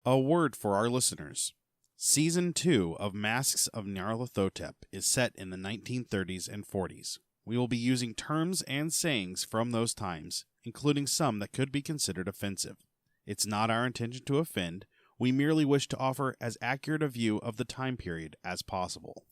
A word for our listeners. Season 2 of Masks of Nyarlathotep is set in the 1930s and 40s. We will be using terms and sayings from those times, including some that could be considered offensive. It's not our intention to offend. We merely wish to offer as accurate a view of the time period as possible.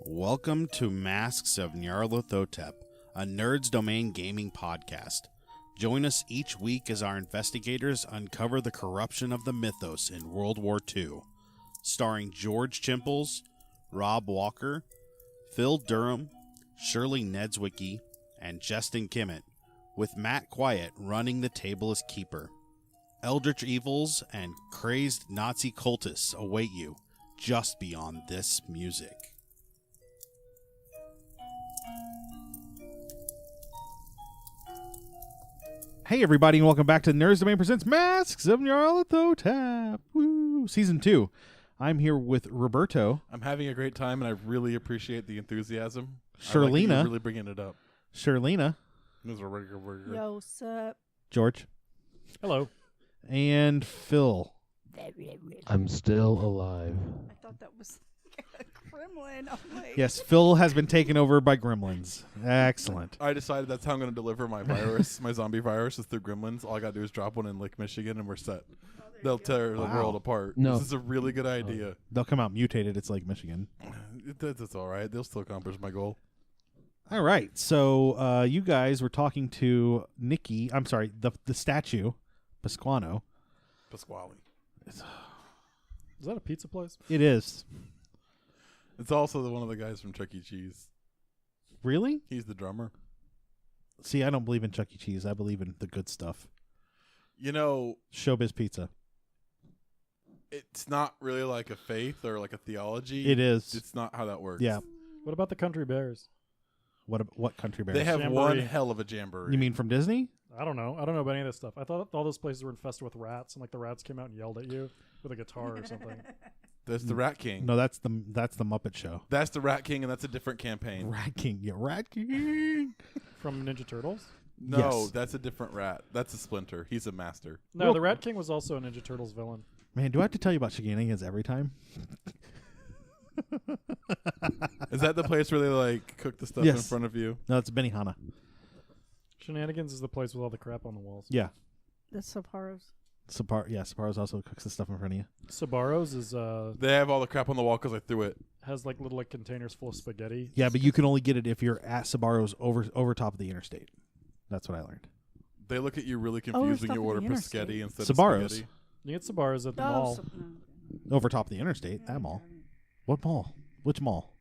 Welcome to Masks of Nyarlathotep, a Nerds Domain gaming podcast. Join us each week as our investigators uncover the corruption of the mythos in World War II. Starring George Chimples, Rob Walker, Phil Durham, Shirley Niedzwiecki, and Jestin Kimmet, with Matt Quiett running the table as keeper. Eldritch evils and crazed Nazi cultists await you just beyond this music. Hey everybody, and welcome back to Nerds Domain Presents Masks of Nyarlathotep. Woo! Season 2. I'm here with Roberto. I'm having a great time, and I really appreciate the enthusiasm. Shirleyna. I like really bringing it up. Shirleyna. Yo, sup? George. Hello. And Phil. I'm still alive. I thought that was a gremlin. I'm like, Yes, Phil has been taken over by gremlins. Excellent. I decided that's how I'm going to deliver my virus, my zombie virus, is through gremlins. All I got to do is drop one in Lake Michigan, and we're set. They'll tear the world apart. No. This is a really good idea. They'll come out mutated. It's like Michigan. That's all right. They'll still accomplish my goal. All right. So you guys were talking to Nikki. I'm sorry, the statue, Pasquano. Pasquale. Is that a pizza place? It is. It's also one of the guys from Chuck E. Cheese. Really? He's the drummer. See, I don't believe in Chuck E. Cheese. I believe in the good stuff. You know, Showbiz Pizza. it's not really like a faith or like a theology. It is. It's not how that works. Yeah. What about the Country Bears? What country bears? They have Jamboree. one hell of a jamboree. You mean from Disney? I don't know. I don't know about any of this stuff. I thought all those places were infested with rats, and like the rats came out and yelled at you with a guitar or something. That's the Rat King. No, that's the Muppet Show. That's the Rat King, and that's a different campaign. Rat King, yeah, Rat King. From Ninja Turtles? No, Yes. that's a different rat. That's a Splinter. He's a master. No, Well- the Rat King was also a Ninja Turtles villain. Man, do I have to tell you about shenanigans every time? Is that the place where they like cook the stuff in Yes. front of you? No, it's Benihana. Shenanigans is the place with all the crap on the walls. Yeah, the Saparos. Saparo's also cooks the stuff in front of you. Sabaros is They have all the crap on the wall because I threw it. has like little like containers full of spaghetti. Yeah, but you can only get it if you're at Sabaro's over top of the interstate. That's what I learned. They look at you really confused when stop you at order the interstate. pescetti instead Sbarro's. of spaghetti. You get Sabaros at the mall. Over top of the interstate, that mall. What mall? Which mall?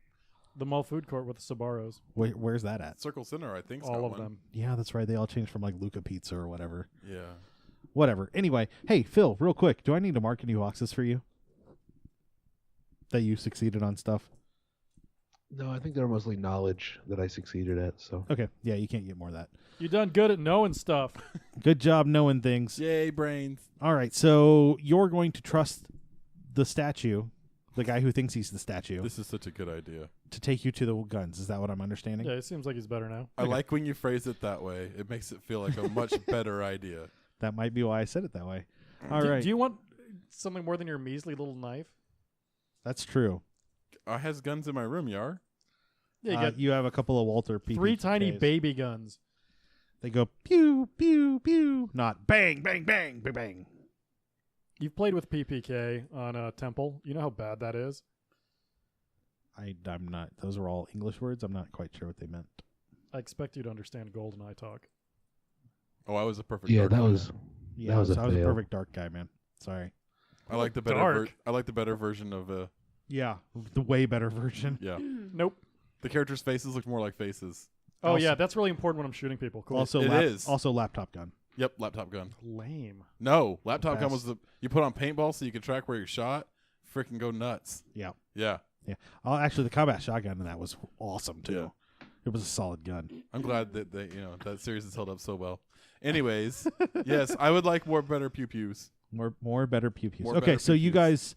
The mall food court with the Sabaros. Where's that at? Circle Center, I think. All of them. Yeah, that's right. They all changed from like Luca Pizza or whatever. Yeah. Whatever. Anyway, hey, Phil, real quick. Do I need to mark any boxes for you? That you succeeded on stuff? No, I think they're mostly knowledge that I succeeded at. So Okay. Yeah, you can't get more of that. You done good at knowing stuff. Good job knowing things. Yay, brains. All right, so you're going to trust the statue, the guy who thinks he's the statue, This is such a good idea. to take you to the guns. Is that what I'm understanding? Yeah, it seems like he's better now. I like when you phrase it that way. It makes it feel like a much better idea. That might be why I said it that way. All do, right. do you want something more than your measly little knife? That's true. I has guns in my room, Yar. Yeah, you got You have a couple of Walter PPKs. 3 tiny baby guns. They go pew, pew, pew. Not bang, bang, bang, bang, bang. You've played with PPK on a temple. You know how bad that is? I'm not. Those are all English words. I'm not quite sure what they meant. I expect you to understand GoldenEye talk. Oh, I was a perfect. yeah, dark that guy. was Yeah, That was a I was a fail. perfect dark guy, man. Sorry. I like the better. Dark. I like the better version of. Yeah, the way better version. Yeah, Nope. the characters' faces look more like faces. Oh, Also- yeah, that's really important when I'm shooting people. Cool. Also, It is. Also, laptop gun. Yep, laptop gun. Lame. No, laptop gun Best. was the you put on paintball so you could track where you're shot. Freaking go nuts. Yeah. Yeah, Yeah. Oh, actually, the combat shotgun in that was awesome too. Yeah. It was a solid gun. I'm glad that that series has held up so well. Anyways, yes, I would like more better pew pews. More better pew pews. More Okay, better so you pew-pews. guys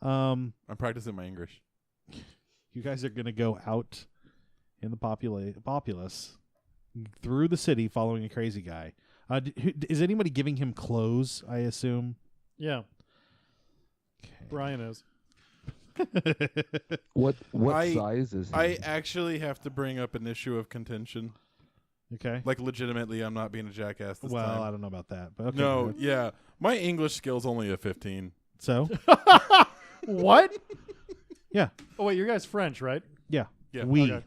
I'm practicing my English. You guys are going to go out in the populace through the city following a crazy guy. Is anybody giving him clothes, I assume? Yeah, Okay. Brian is. What I- size is he? I actually have to bring up an issue of contention. Okay. Like, legitimately, I'm not being a jackass this Well, time. I don't know about that, but okay. No, yeah. My English skill's only a 15. So, What? yeah. Oh wait, your guy's French, right? Yeah. Yeah. We. Okay.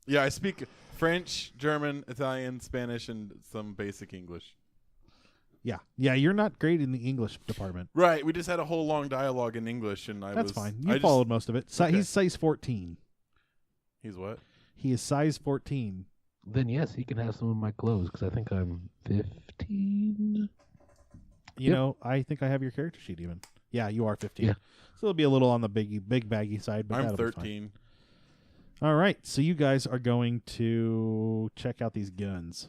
Yeah, I speak French, German, Italian, Spanish, and some basic English. Yeah. Yeah, you're not great in the English department. Right. We just had a whole long dialogue in English, and That's fine. I You followed most of it. Okay. He's size 14. He's what? He is size 14. Then yes, he can have some of my clothes because I think I'm 15. You Yep. know, I think I have your character sheet even. Yeah, you are 15. Yeah. So it'll be a little on the big baggy side, but I'm that'll be fine. 13. All right, so you guys are going to check out these guns.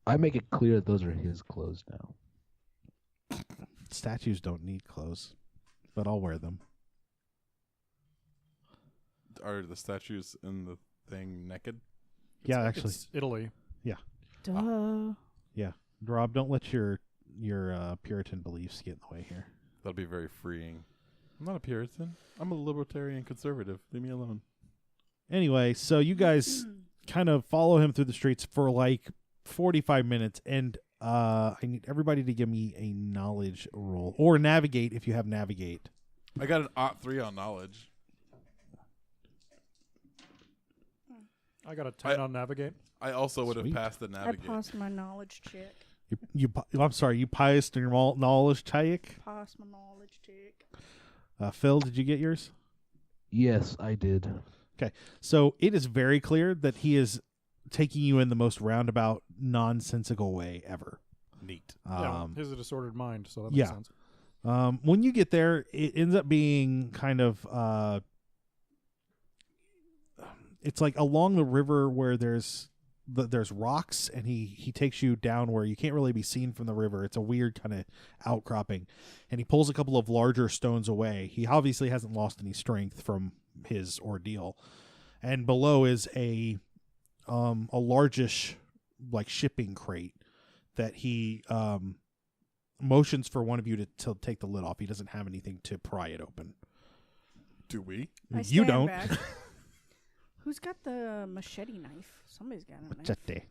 I make it clear that those are his clothes now. Statues don't need clothes, but I'll wear them. Are the statues in the thing naked? Yeah, actually. It's Italy. Duh. Rob, don't let your Puritan beliefs get in the way here. That'll be very freeing. I'm not a Puritan. I'm a libertarian conservative. Leave me alone. Anyway, so you guys kind of follow him through the streets for like 45 minutes, and I need everybody to give me a knowledge roll. Or navigate if you have navigate. I got an +3 on knowledge. I got a 10 on navigate. I also would have Sweet. passed the I navigate. passed my knowledge check. I'm sorry, you passed your knowledge check. Passed my knowledge check. Phil, did you get yours? Yes, I did. So it is very clear that he is taking you in the most roundabout, nonsensical way ever. Neat. Yeah, his is a disordered mind, so that yeah. makes sense. When you get there, it ends up being kind of it's like along the river where there's rocks, and he takes you down where you can't really be seen from the river. It's a weird kind of outcropping, and he pulls a couple of larger stones away. He obviously hasn't lost any strength from his ordeal, and below is a largish like shipping crate that he motions for one of you to take the lid off. He doesn't have anything to pry it open. Do we? I You stand don't. back. Who's got the machete knife? Somebody's got a knife. Machete.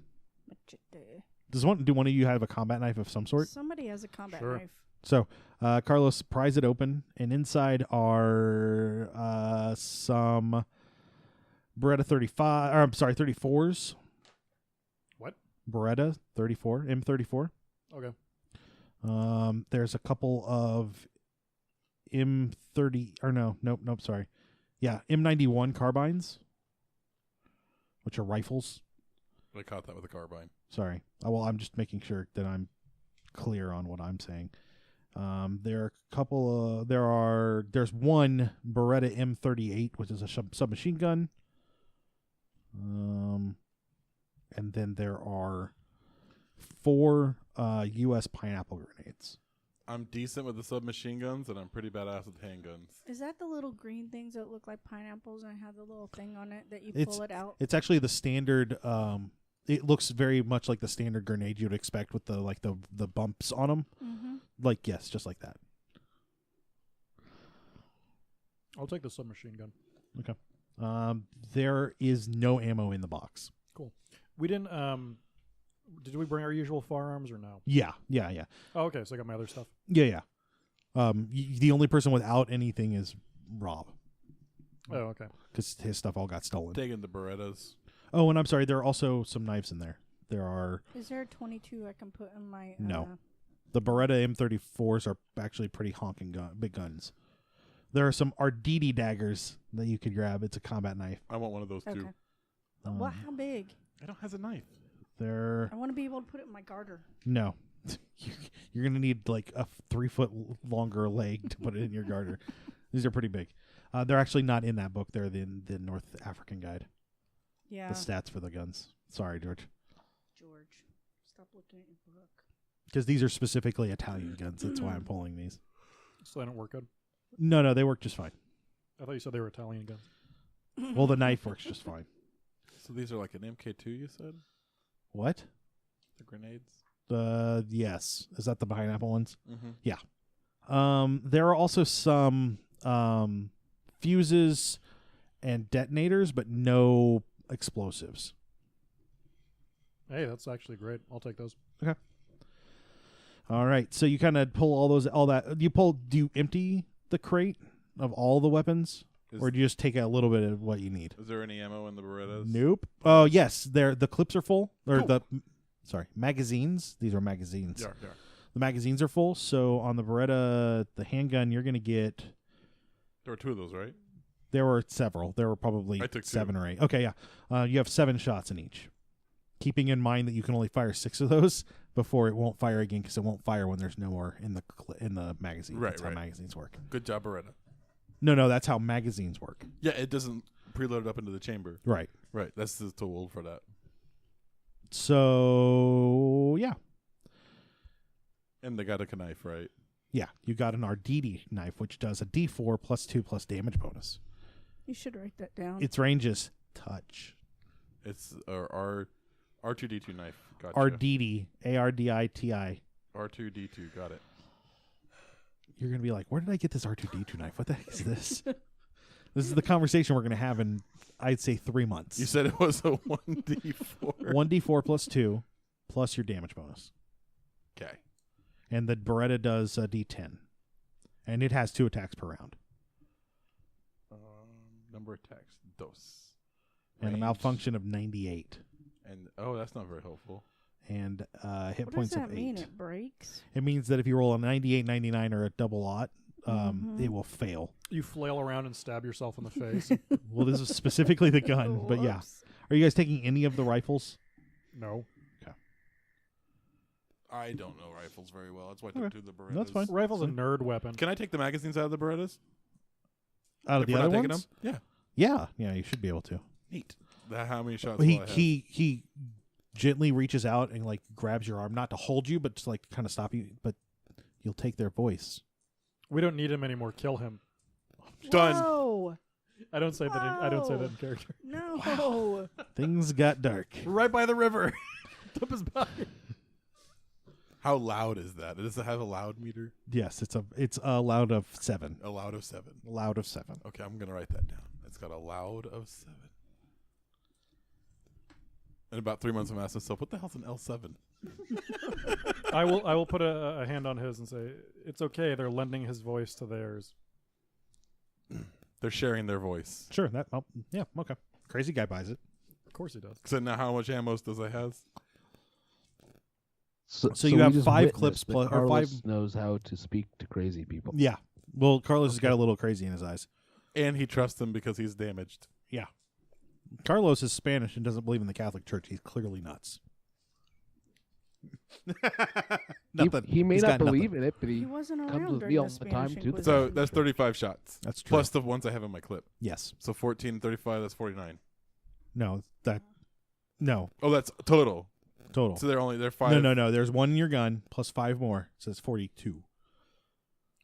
Machete. Do one of you have a combat knife of some sort? Somebody has a combat Sure. knife. So, Carlos, pries it open, and inside are some Beretta 34s. What? Beretta 34, M34. Okay. There's a couple of M30, or nope, sorry. Yeah, M91 carbines, which are rifles. I caught that with a carbine. Sorry. Well, I'm just making sure that I'm clear on what I'm saying. There are a couple of there's one Beretta M38, which is a submachine gun. And then there are 4 U.S. pineapple grenades. I'm decent with the submachine guns, and I'm pretty badass with handguns. Is that the little green things that look like pineapples and have the little thing on it that you It's- pull it out? It's actually the standard. It looks very much like the standard grenade you'd expect with the bumps on them. Mm-hmm. Like, yes, just like that. I'll take the submachine gun. There is no ammo in the box. We didn't. Did we bring our usual firearms or no? Yeah. Oh, okay. So I got my other stuff. Yeah. The only person without anything is Rob, Oh, okay. because his stuff all got stolen. Taking the Berettas. Oh, and I'm sorry, there are also some knives in there. There are Is there a 22 I can put in my? No. the Beretta M34s are actually pretty honking big guns. There are some Arditi daggers that you could grab. It's a combat knife. I want one of those Okay. too. What? How big? I don't have a knife. They're I want to be able to put it in my garter. no. You're gonna need like a 3 foot longer leg to put it in your garter. These are pretty big. They're actually not in that book. They're in the North African guide. Yeah. The stats for the guns. Sorry, George. George, stop looking at your book. Because these are specifically Italian guns. That's why I'm pulling these. So they don't work good. No, they work just fine. I thought you said they were Italian guns. Well, the knife works just fine. So these are like an MK2, you said? What? The grenades? Yes. Is that the pineapple ones? Mm-hmm. There are also some fuses and detonators, but no explosives. Hey, that's actually great. I'll take those. All right. So you kind of pull all that. Do you empty the crate of all the weapons? Or do you just take a little bit of what you need? Is there any ammo in the Berettas? Nope. Oh, yes. The clips are full. Or Cool. magazines. These are magazines. Yeah. The magazines are full. So on the Beretta, the handgun, you're going to get... There were 2 of those, right? There were several. There were probably I took 7 2. or 8. Okay, yeah. You have 7 shots in each. Keeping in mind that you can only fire 6 of those before it won't fire again because it won't fire when there's no more in the magazine. Right, That's how magazines work. Good job, Beretta. No, that's how magazines work. Yeah, it doesn't preload it up into the chamber. Right. Right, that's the tool for that. So, yeah. And they got a knife, right? Yeah, you got an Arditi knife, which does a D4 plus 2 plus damage bonus. You should write that down. Its range is touch. It's our R2D2 knife. Gotcha. Arditi, Arditi. R2D2, got it. You're going to be like, where did I get this R2D2 knife? What the heck is this? This is the conversation we're going to have in, I'd say, 3 months. You said it was a 1D4. 1d4 plus 2 plus your damage bonus. Okay. And the Beretta does a d10. And it has 2 attacks per round. Number of attacks. Dos. And a Range. malfunction of 98. And that's not very helpful. And hit what points does that of 8. mean? It breaks? It means that if you roll a 98, 99, or a double aught, it will fail. You flail around and stab yourself in the face. Well, this is specifically the gun, but yeah. Whoops. Are you guys taking any of the rifles? No. I don't know rifles very well. That's why I took 2 of the Berettas. That's fine. Rifle's a nerd weapon. Can I take the magazines out of the Berettas? Out of If the we're other not taking ones? them? Yeah. Yeah, you should be able to. Neat. How many shots Well, will I have? he gently reaches out and like grabs your arm, not to hold you, but to like kind of stop you. But you'll take their voice. We don't need him anymore. Kill him. Done. Whoa. I don't say that. I don't say that in character. No. Things got dark. Right by the river. Dump his body. How loud is that? Does it have a loud meter? Yes, it's a loud of 7. A loud of 7. Loud of 7. Okay, I'm gonna write that down. It's got a loud of 7. In about 3 months, I'm asking myself, what the hell's an L7? I will put a hand on his and say it's okay. They're lending his voice to theirs. They're sharing their voice. Sure. Yeah. Okay. Crazy guy buys it. Of course he does. So now, how much ammo does it have? So we you have just 5 witnessed clips that plus or Carlos 5. knows how to speak to crazy people. Yeah. Well, Carlos has got a little crazy in his eyes. And he trusts him because he's damaged. Yeah. Carlos is Spanish and doesn't believe in the Catholic Church. He's clearly nuts. He may He's not got believe in it, but He he wasn't comes around with during me all the the time, Spanish too. Inquisition. So that's 35 shots. That's true. Plus the ones I have in my clip. Yes. So 14 and 35, that's 49. No. Oh, that's total. Total. So they're 5. No. There's 1 in your gun plus 5 more. It says 42.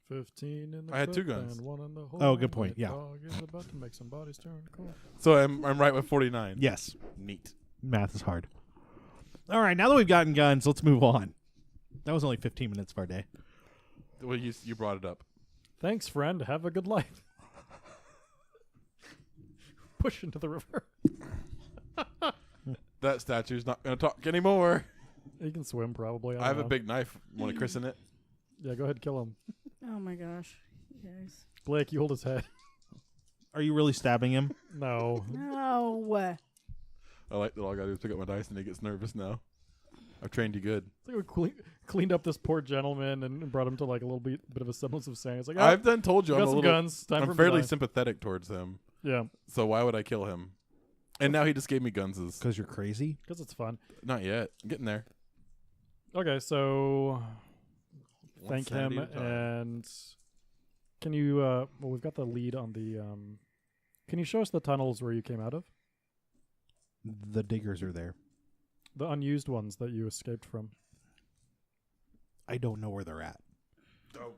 15 in the I had 2 clip guns. and 1 in the hole. Oh, good point, My yeah. dog is about to make some bodies turn cool. So I'm right with 49. Yes. Neat. Math is hard. All right. Now that we've gotten guns, let's move on. That was only 15 minutes of our day. Well, you brought it up. Thanks, friend. Have a good life. Push into the river. That statue's not going to talk anymore. He can swim, probably. I have a don't know. big knife. Want to christen it? Yeah, go ahead, kill him. Oh my gosh. You guys. Blake, you hold his head. Are you really stabbing him? No. No. I like that all I got to do is pick up my dice and he gets nervous now. I've trained you good. It's like we cleaned up this poor gentleman and brought him to like a little bit of a semblance of sanity. It's like, I've done told you got I'm a some little. guns. Time for I'm him to fairly die. sympathetic towards him. Yeah, So why would I kill him? And now he just gave me gunses. Because you're crazy? because it's fun. Not yet. I'm getting there. Okay, so One thank him sanity at a time. and can you? Well, we've got the lead on the. Can you show us the tunnels where you came out of? The diggers are there. The unused ones that you escaped from. I don't know where they're at. Oh.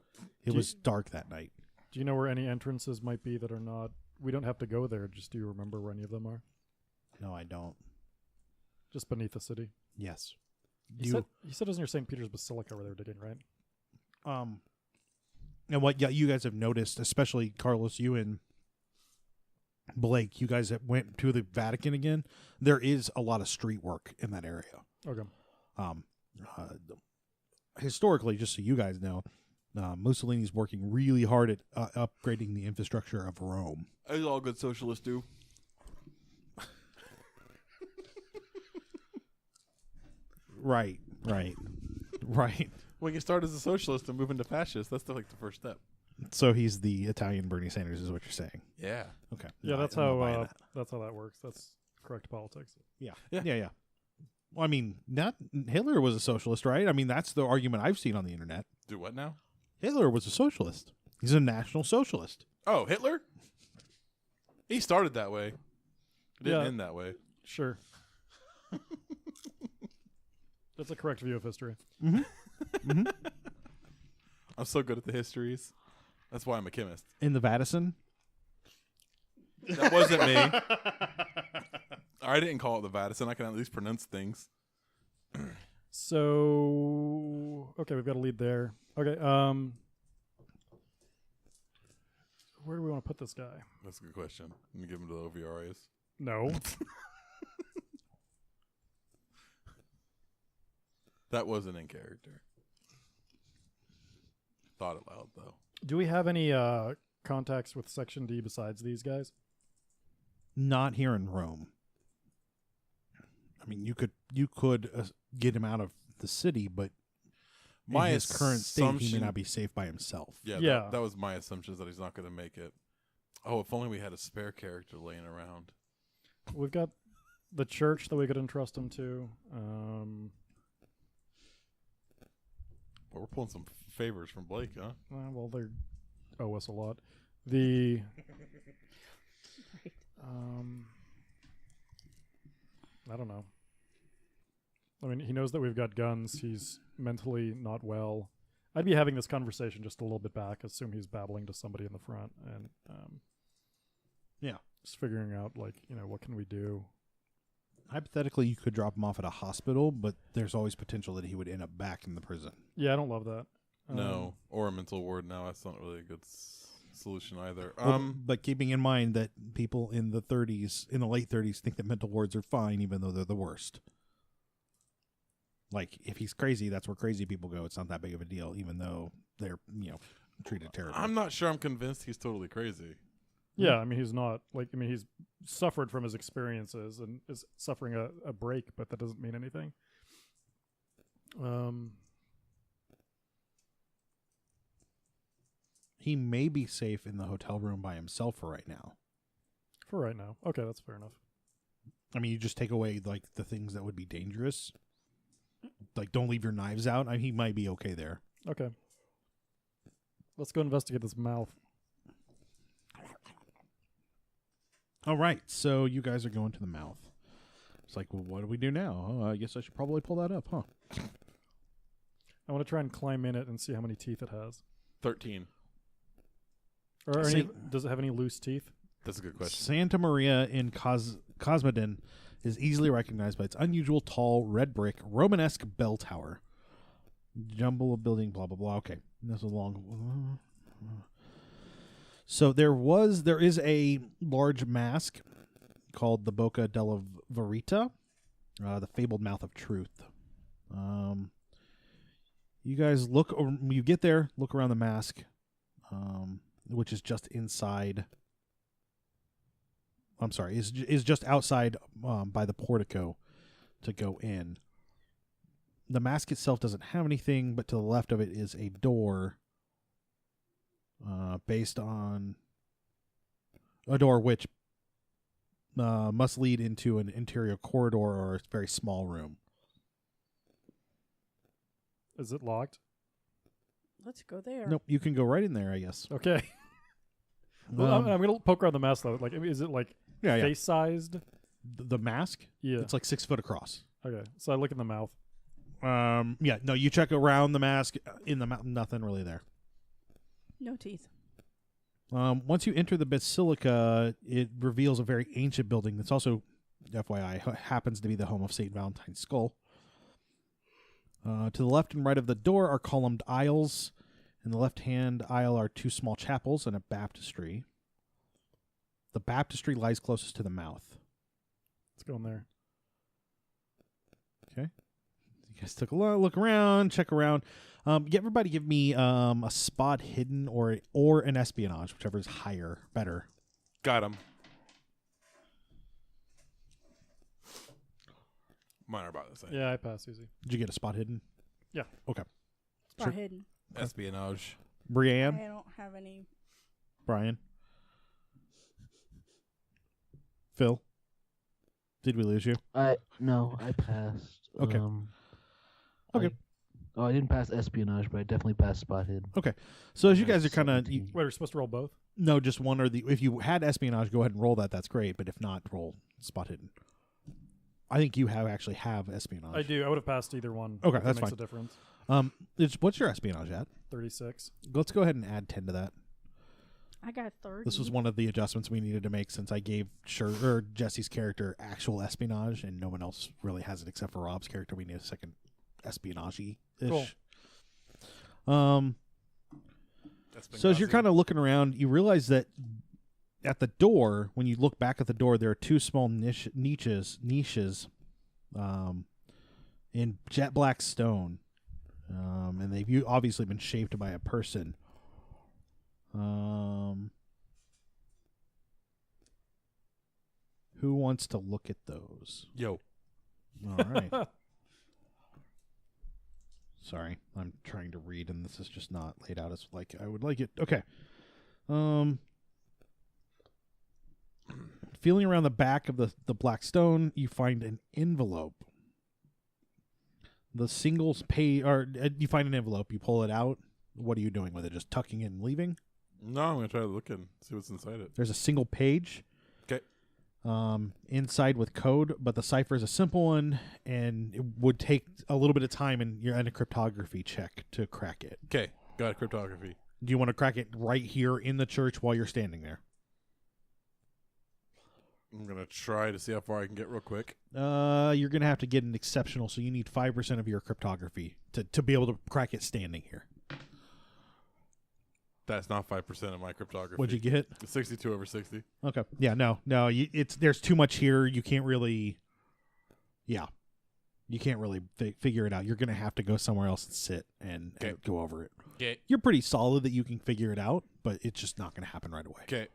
It was dark that night. Did Do you know where any entrances might be that are not? We don't have to go there. Just do you remember where any of them are? No, I don't. Just beneath the city. Yes. You said it was near St. Peter's Basilica where they were digging, right? And what you guys have noticed, especially Carlos, you and Blake, you guys that went to the Vatican again, there is a lot of street work in that area. Okay. Historically, just so you guys know, Mussolini's working really hard at upgrading the infrastructure of Rome. As all good socialists do. Right. When you start as a socialist and move into fascist, that's the first step. So he's the Italian Bernie Sanders, is what you're saying. Yeah. Okay. Yeah, No, that's I'm not buying how that. that works. That's correct politics. Yeah. Yeah. Well, I mean, not Hitler was a socialist, right? I mean, that's the argument I've seen on the internet. Do what now? Hitler was a socialist. He's a national socialist. Oh, Hitler? He started that way. It didn't Yeah. end that way. Sure. That's a correct view of history. Mm-hmm. I'm so good at the histories. That's why I'm a chemist. In the Vatican. That wasn't me. I didn't call it the Vatican. I can at least pronounce things. So, okay, we've got a lead there. Okay, where do we want to put this guy? That's a good question. Let me give him to the OVRAs. No. That wasn't in character. Thought it loud, though. Do we have any contacts with Section D besides these guys? Not here in Rome. I mean, you could get him out of the city, but in his current state, he may not be safe by himself. Yeah. That was my assumption, that he's not going to make it. Oh, if only we had a spare character laying around. We've got the church that we could entrust him to. Well, we're pulling some favors from Blake, huh? Well, they owe us a lot. The I don't know. I mean, he knows that we've got guns. He's mentally not well. I'd be having this conversation just a little bit back. Assume he's babbling to somebody in the front, and just figuring out what can we do. Hypothetically, you could drop him off at a hospital, but there's always potential that he would end up back in the prison. Yeah, I don't love that. No, or a mental ward now. That's not really a good solution either. But keeping in mind that people in the late 30s, think that mental wards are fine, even though they're the worst. Like, if he's crazy, that's where crazy people go. It's not that big of a deal, even though they're, treated terribly. I'm not sure I'm convinced he's totally crazy. Yeah, I mean, he's not he's suffered from his experiences and is suffering a break, but that doesn't mean anything. He may be safe in the hotel room by himself for right now. For right now. Okay, that's fair enough. I mean, you just take away, the things that would be dangerous. Like, don't leave your knives out. He might be okay there. Okay. Let's go investigate this mouth. All right, so you guys are going to the mouth. It's like, well, what do we do now? Oh, I guess I should probably pull that up, huh? I want to try and climb in it and see how many teeth it has. 13. Or does it have any loose teeth? That's a good question. Santa Maria in Cosmedin is easily recognized by its unusual tall red brick Romanesque bell tower. Jumble of building, blah blah blah. Okay, that's a long. So there is a large mask called the Bocca della Verita, the fabled mouth of truth. You guys you get there, look around the mask, which is just inside. I'm sorry, is just outside by the portico to go in. The mask itself doesn't have anything, but to the left of it is a door based on a door which must lead into an interior corridor or a very small room. Is it locked? Let's go there. Nope, you can go right in there, I guess. Okay. Well, I'm going to poke around the mask, though. Is it face-sized? The mask? Yeah. It's 6 foot across. Okay, so I look in the mouth. You check around the mask. In the mouth, nothing really there. No teeth. Once you enter the basilica, it reveals a very ancient building that's also, FYI, happens to be the home of St. Valentine's skull. To the left and right of the door are columned aisles. In the left-hand aisle are 2 small chapels and a baptistry. The baptistry lies closest to the mouth. Let's go in there. Okay. You guys took a look around, check around. Everybody give me a spot hidden or an espionage, whichever is higher, better. Got him. Mine are about the same. Yeah, I pass easy. Did you get a spot hidden? Yeah. Okay. Spot Sure. hidden. Espionage. Brienne? I don't have any. Brian? Phil? Did we lose you? No, I passed. Okay. Okay. I didn't pass espionage, but I definitely passed spot hidden. Okay. So as you guys are kind of... 17. Wait, we're supposed to roll both? No, just one or the... If you had espionage, go ahead and roll that. That's great. But if not, roll spot hidden. I think you actually have espionage. I do. I would have passed either one. Okay, if that's it makes fine. a difference. What's your espionage at? 36. Let's go ahead and add 10 to that. I got 30. This was one of the adjustments we needed to make since I gave Jesse's character actual espionage, and no one else really has it except for Rob's character. We need a second espionage-ish. Cool. So as you're kind of looking around, you realize that at the door, when you look back at the door, there are 2 small niches in jet black stone, and they've obviously been shaped by a person. Who wants to look at those? Yo. All right. Sorry, I'm trying to read, and this is just not laid out as like I would like it. Okay. Feeling around the back of the black stone, you find an envelope. The singles pay, or you find an envelope. You pull it out. What are you doing with it? Just tucking it and leaving? No, I'm gonna try to look and see what's inside it. There's a single page. Okay. Inside with code, but the cipher is a simple one, and it would take a little bit of time, and you're in a cryptography check to crack it. Okay, got it, cryptography. Do you want to crack it right here in the church while you're standing there? I'm gonna try to see how far I can get real quick. You're gonna have to get an exceptional, so you need 5% of your cryptography to be able to crack it standing here. That's not 5% of my cryptography. What'd you get? 62 over 60. Okay. Yeah. No. There's too much here. You can't really. Yeah. You can't really figure it out. You're gonna have to go somewhere else and sit and go over it. Okay. You're pretty solid that you can figure it out, but it's just not gonna happen right away. Okay.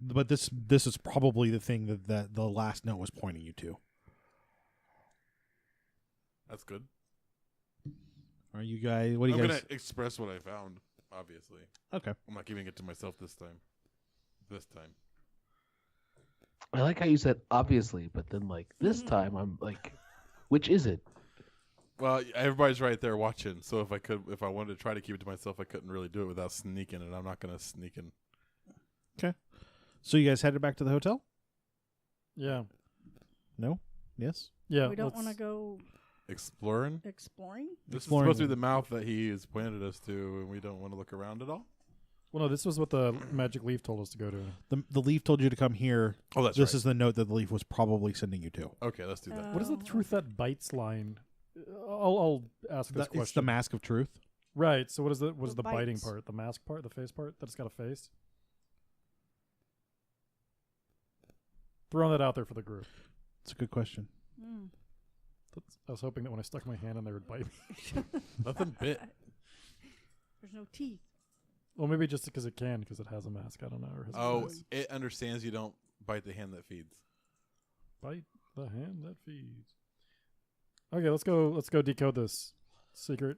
But this is probably the thing that the last note was pointing you to. That's good. Are you guys? What do you I'm guys? gonna express what I found. Obviously. Okay. I'm not giving it to myself this time. I like how you said obviously, but then like this time I'm like, which is it? Well, everybody's right there watching. So if I wanted to try to keep it to myself, I couldn't really do it without sneaking, and I'm not gonna sneak in. Okay. So you guys headed back to the hotel? Yeah. No? Yes? Yeah. We don't want to go Exploring? exploring. This Exploring. is supposed to be the mouth that he has pointed us to, and we don't want to look around at all? Well, no, this was what the magic leaf told us to go to. The leaf told you to come here. Oh, that's This right. is the note that the leaf was probably sending you to. Okay, let's do that. What is the truth that bites line? I'll ask this question. It's the mask of truth. Right. So what is the What biting bites? part? The mask part? The face part? That it's got a face? Throwing that out there for the group. It's a good question. Mm. I was hoping that when I stuck my hand in there, it would bite me. Nothing bit. There's no teeth. Well, maybe just because it can, because it has a mask. I don't know. Or has a Oh, face. it understands you don't bite the hand that feeds. Bite the hand that feeds. Okay, let's go decode this secret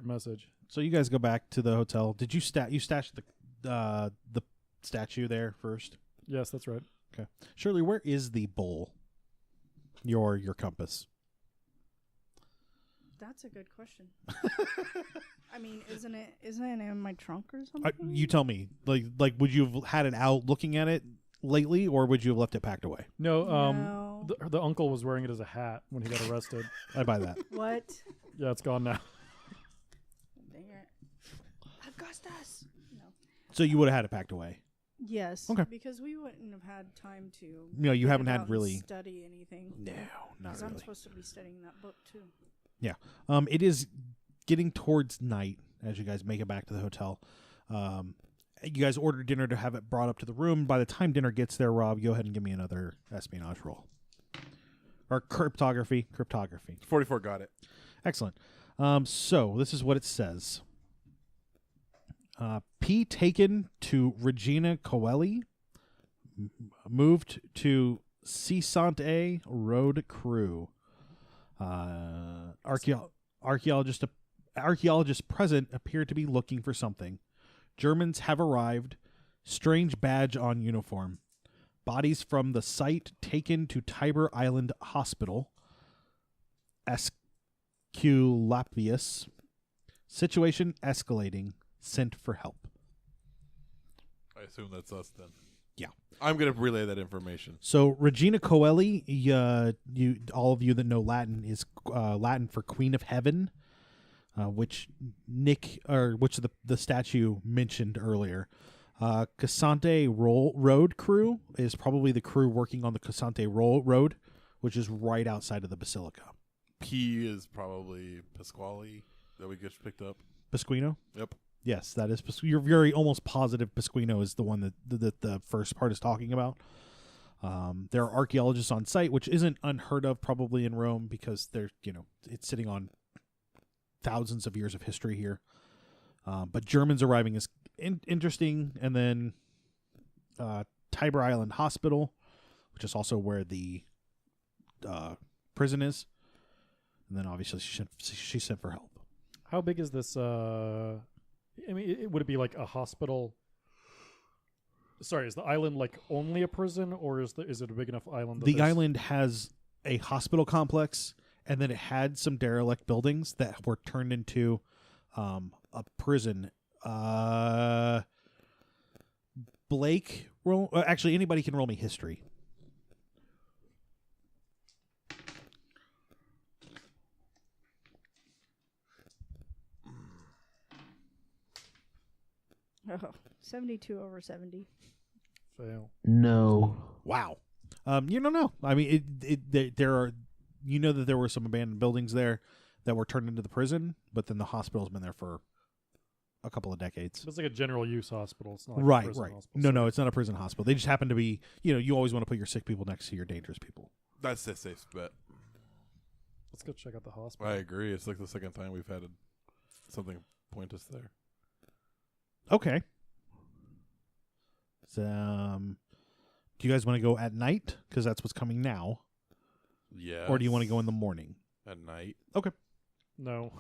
message. So you guys go back to the hotel. Did you stashed the statue there first? Yes, that's right. Okay. Shirley, where is the bowl? Your compass. That's a good question. I mean, isn't it in my trunk or something? You tell me. Like, would you have had it out looking at it lately, or would you have left it packed away? No, No. the uncle was wearing it as a hat when he got arrested. I buy that. What? Yeah, it's gone now. Dang it. Augustus. No. So you would have had it packed away. Yes. Okay. Because we wouldn't have had time to. No, you get haven't it had out and really. study anything. No, not Because I'm really. supposed to be studying that book too. It is getting towards night as you guys make it back to the hotel. You guys order dinner to have it brought up to the room. By the time dinner gets there, Rob, go ahead and give me another espionage roll. Or cryptography. 44 got it. Excellent. So this is what it says. P taken to Regina Coeli. Moved to Cisante Road Crew. Archaeologists present appear to be looking for something. Germans have arrived. Strange badge on uniform. Bodies from the site taken to Tiber Island Hospital. Esculapius. Situation escalating. Sent for help. I assume that's us then. Yeah. I'm going to relay that information. So Regina Coeli, you all of you that know Latin, is Latin for Queen of Heaven, which the statue mentioned earlier. Casante Road Crew is probably the crew working on the Casante Road, which is right outside of the Basilica. P is probably Pasquale that we just picked up. Pasquino? Yep. Yes, that is. You're very almost positive Pasquino is the one that the first part is talking about. There are archaeologists on site, which isn't unheard of probably in Rome because it's sitting on thousands of years of history here. But Germans arriving is interesting. And then Tiber Island Hospital, which is also where the prison is. And then obviously she sent for help. How big is this? Would it be like a hospital? Sorry, is the island like only a prison, or is it a big enough island? The island has a hospital complex, and then it had some derelict buildings that were turned into a prison. Blake, actually, anybody can roll me history. Oh, 72 over 70. Fail. No. Wow. You don't know. I mean, there are. You know that there were some abandoned buildings there that were turned into the prison, but then the hospital's been there for a couple of decades. It's like a general use hospital. It's not like a Right. prison hospital. No, it's not a prison hospital. They just happen to be. You always want to put your sick people next to your dangerous people. That's the safe bet. Let's go check out the hospital. I agree. It's like the second time we've had something point us there. Okay. So, do you guys want to go at night? Because that's what's coming now. Yeah. Or do you want to go in the morning? At night? No.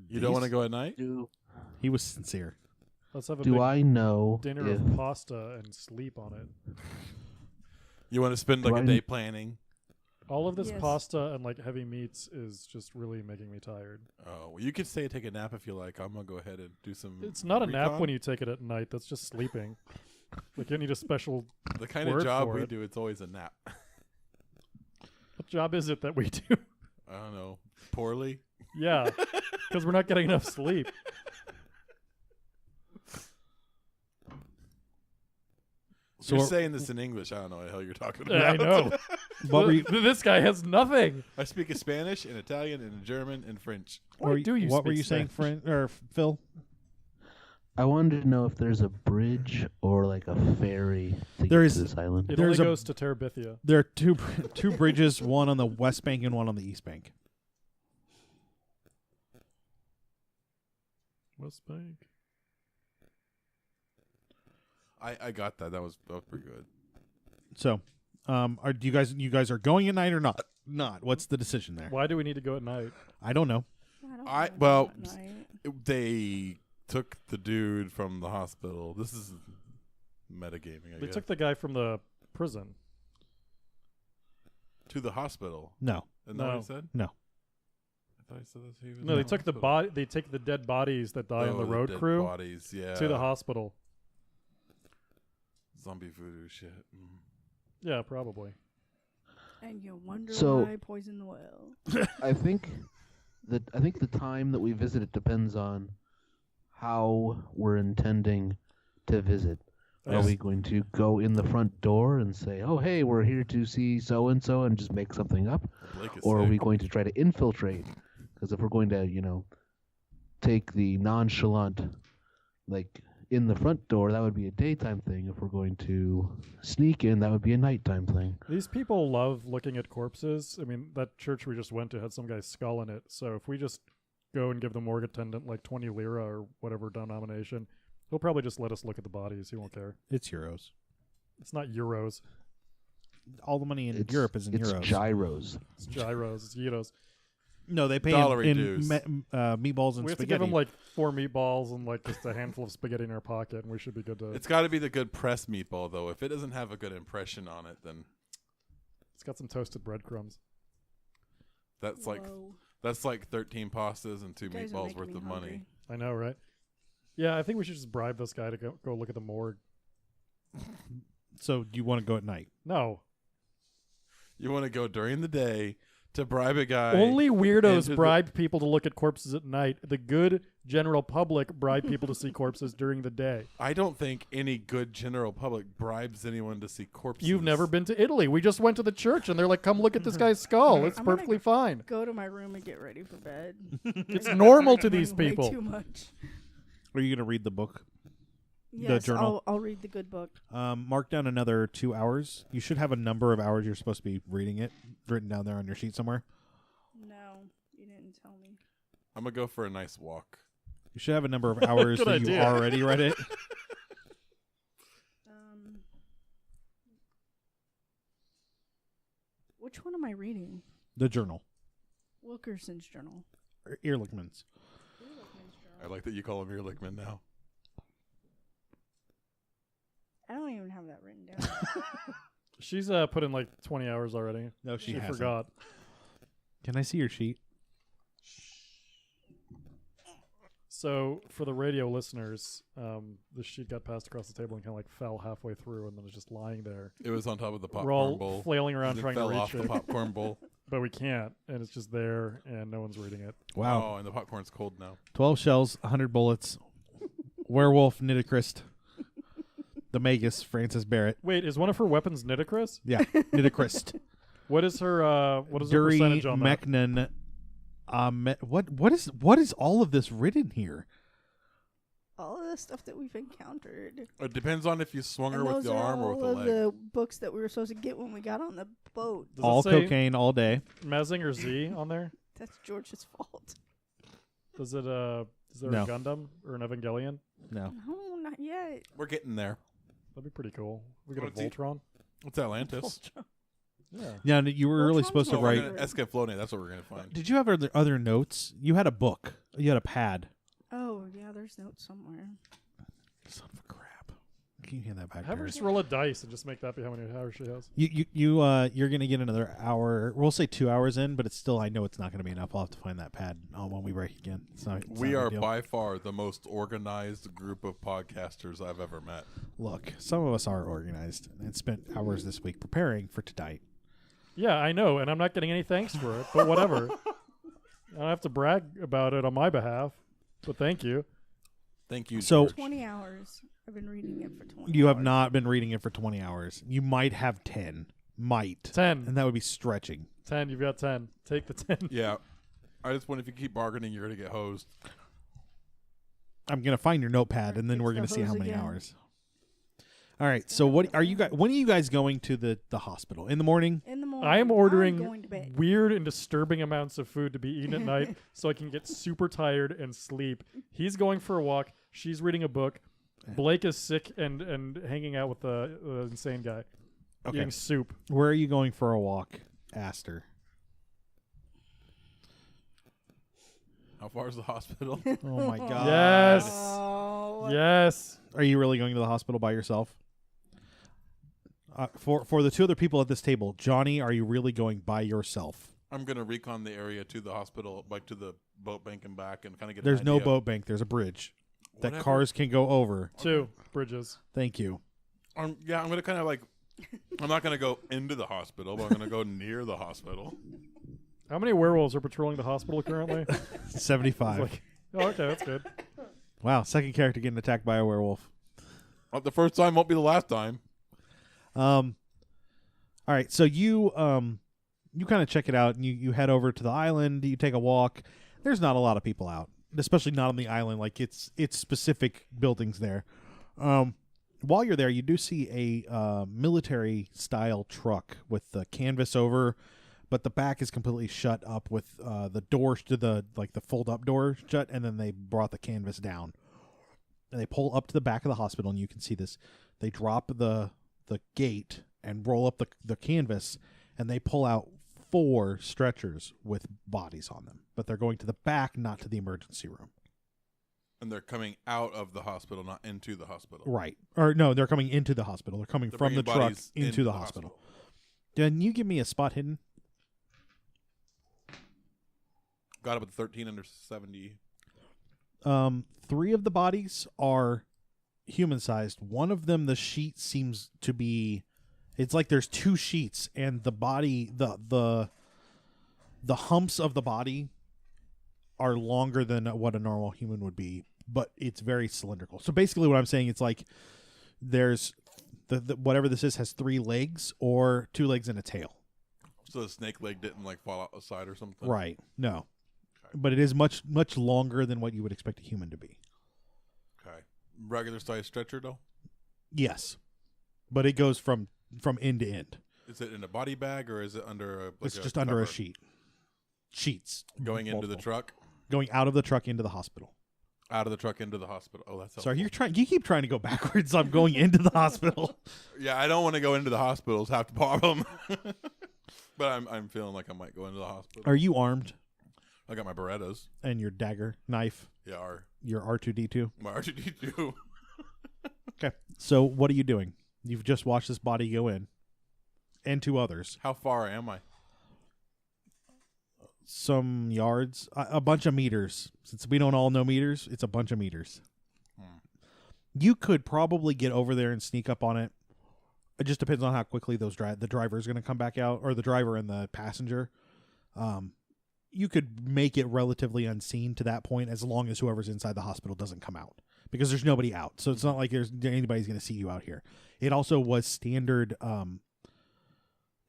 You don't want to go at night? He was sincere. Let's have a Do big I know dinner if of pasta and sleep on it. You want to spend like a day planning? All of this Yes. pasta and like heavy meats is just really making me tired. Oh, well, you could stay and take a nap if you like. I'm going to go ahead and do some It's not a nap recon. when you take it at night. That's just sleeping. Like you need a special. The kind of word job for we it. do, it's always a nap. What job is it that we do? I don't know. Poorly? Yeah, because we're not getting enough sleep. So You're saying this in English. I don't know what the hell you're talking about. Yeah, I know. What were you? This guy has nothing. I speak in Spanish and Italian and German and French. Why do you What were speak you saying, Spanish? Phil? I wanted to know if there's a bridge or like a ferry to There get is- to this island. It There's only a- goes to Terabithia. There are two bridges, one on the west bank and one on the east bank. West Bank. I got that. That was pretty good. So, do you guys are going at night or not? Not. What's the decision there? Why do we need to go at night? I don't know. I don't well, know that night. They took the dude from the hospital. This is metagaming, I They guess. took the guy from the prison. to the hospital. No. Isn't that what he said? No. I thought he said he was No, in they took the hospital. body. They take the dead bodies that die on the road dead crew bodies, yeah. to the hospital. Zombie voodoo shit. Mm. Yeah, probably. And you wonder So- why I poisoned the well. I think the time that we visit it depends on how we're intending to visit. Are Yes. we going to go in the front door and say, "Oh, hey, we're here to see so and so," and just make something up, Blake is or are we sick. going to try to infiltrate? Because if we're going to, take the nonchalant, like in the front door, that would be a daytime thing. If we're going to sneak in, that would be a nighttime thing. These people love looking at corpses. I mean, that church we just went to had some guy's skull in it. So if we just go and give the morgue attendant like 20 lira or whatever denomination, he'll probably just let us look at the bodies. He won't care. It's euros. It's not euros. All the money in It's, Europe is in it's euros. gyros. It's gyros. It's euros. No, they pay Dollary in dues. meatballs and We have to spaghetti. give them like 4 meatballs and like just a handful of spaghetti in our pocket, and we should be good to. It's got to be the good pressed meatball, though. If it doesn't have a good impression on it, then It's got some toasted breadcrumbs. that's like Whoa. 13 pastas and 2 You guys are meatballs making worth me of money. hungry. I know, right? Yeah, I think we should just bribe this guy to go look at the morgue. So do you want to go at night? No. You want to go during the day to bribe a guy. Only weirdos into the- bribe people to look at corpses at night. The good general public bribe people to see corpses during the day. I don't think any good general public bribes anyone to see corpses. You've never been to Italy. We just went to the church, and they're like, come look at this guy's skull. It's I'm gonna perfectly fine. Go to my room and get ready for bed. It's normal to Doing these way people. Too much. Are you going to read the book? Yes, journal? I'll read the good book. Mark down another 2 hours. You should have a number of hours you're supposed to be reading it written down there on your sheet somewhere. No, you didn't tell me. I'm going to go for a nice walk. You should have a number of hours Good that you idea. already read it. Which one am I reading? The journal. Wilkerson's journal. Ehrlichman's. I like that you call him Ehrlichman now. I don't even have that written down. She's put in like 20 hours already. No, She hasn't. forgot. Can I see your sheet? So for the radio listeners, the sheet got passed across the table and kind of like fell halfway through, and then was just lying there. It was on top of the We're popcorn all bowl. flailing around It trying to fell reach off the it, popcorn bowl. but we can't, and it's just there, and no one's reading it. Wow. Oh, and the popcorn's cold now. 12 shells, 100 bullets. Werewolf, Nitochrist. The Magus, Francis Barrett. Wait, is one of her weapons Nitochrist? Yeah, Nitochrist. What is her Dury percentage on that? Mechnan. What is all of this written here? All of the stuff that we've encountered. It depends on if you swung her And with those the are arm or all with the of leg. the books that we were supposed to get when we got on the boat. Does All it say cocaine, all day. Mazinger Z on there? That's George's fault. Does it is there No. a Gundam or an Evangelion? No. No, not yet. We're getting there. That'd be pretty cool. We got a What's he- Voltron. What's Atlantis? Yeah. Yeah, you were really Voltron's supposed to not we're write. right. gonna Escaflowne. That's what we're going to find. Did you have other notes? You had a book. You had a pad. Oh, yeah, there's notes somewhere. Son of a crap. Can you hand that back? Have her Barrett? just roll a dice and just make that be how many hours she has. You're gonna get another hour. We'll say 2 hours in, but it's still. I know it's not gonna be enough. I'll have to find that pad when we break again. It's We not a are big deal. by far the most organized group of podcasters I've ever met. Look, some of us are organized and spent hours this week preparing for tonight. Yeah, I know, and I'm not getting any thanks for it, but whatever. I don't have to brag about it on my behalf, but thank you. Thank you, So- George. 20 hours. I've been reading it for 20 You have hours. not been reading it for 20 hours. You might have 10. Might. 10. And that would be stretching. 10, you've got 10. Take the 10. Yeah. I just want if you keep bargaining, you're going to get hosed. I'm gonna find your notepad, and then It's we're the gonna see how hose many again. hours. All right. So what are you guys? When are you guys going to the hospital? In the morning? In the morning. I am I'm ordering going to bed. weird and disturbing amounts of food to be eaten at night so I can get super tired and sleep. He's going for a walk. She's reading a book. Blake is sick and hanging out with the insane guy. Okay. Eating soup. Where are you going for a walk, Astor? How far is the hospital? Oh my God. Yes. Oh. Yes. Are you really going to the hospital by yourself? For the two other people at this table, Johnny, are you really going by yourself? I'm going to recon the area to the hospital, like to the boat bank and back, and kind of get There's an no idea. boat bank. There's a bridge that Whatever. cars can go over. 2 bridges. Thank you. I'm going to kind of like, I'm not going to go into the hospital, but I'm going to go near the hospital. How many werewolves are patrolling the hospital currently? 75. Like, oh, okay, that's good. Wow, second character getting attacked by a werewolf. Not the first time, won't be the last time. All right, so you kind of check it out, and you head over to the island. You take a walk. There's not a lot of people out, especially not on the island. Like it's specific buildings there. While you're there, you do see a military style truck with the canvas over, but the back is completely shut up with the doors to the fold up door shut, and then they brought the canvas down. And they pull up to the back of the hospital, and you can see this. They drop the gate and roll up the canvas, and they pull out 4 stretchers with bodies on them. But they're going to the back, not to the emergency room. And they're coming out of the hospital, not into the hospital. Right. Or no, they're coming into the hospital. They're coming from the truck into the hospital. Can you give me a spot hidden? Got up at 13 under 70. 3 of the bodies are human-sized. One of them, the sheet seems to be... It's like there's 2 sheets, and the body, the humps of the body are longer than what a normal human would be, but it's very cylindrical. So basically what I'm saying, it's like there's the whatever this is has 3 legs or 2 legs and a tail. So the snake leg didn't fall out the side or something? Right. No. Okay. But it is much, much longer than what you would expect a human to be. Okay. Regular size stretcher, though? Yes. But it goes from end to end. Is it in a body bag, or is it under a It's just under a sheet. Sheets. Going into the truck? Going out of the truck into the hospital. Out of the truck into the hospital. Oh, that's helpful. Sorry, you keep trying to go backwards. I'm going into the hospital. Yeah, I don't want to go into the hospitals, half the problem. But I'm feeling like I might go into the hospital. Are you armed? I got my Berettas. And your dagger, knife? Yeah, your R2-D2? My R2-D2. Okay, so what are you doing? You've just watched this body go in. And 2 others. How far am I? Some yards. A bunch of meters. Since we don't all know meters, it's a bunch of meters. You could probably get over there and sneak up on it. It just depends on how quickly the driver is going to come back out, or the driver and the passenger. You could make it relatively unseen to that point, as long as whoever's inside the hospital doesn't come out, because there's nobody out. So it's not like anybody's going to see you out here. It also was standard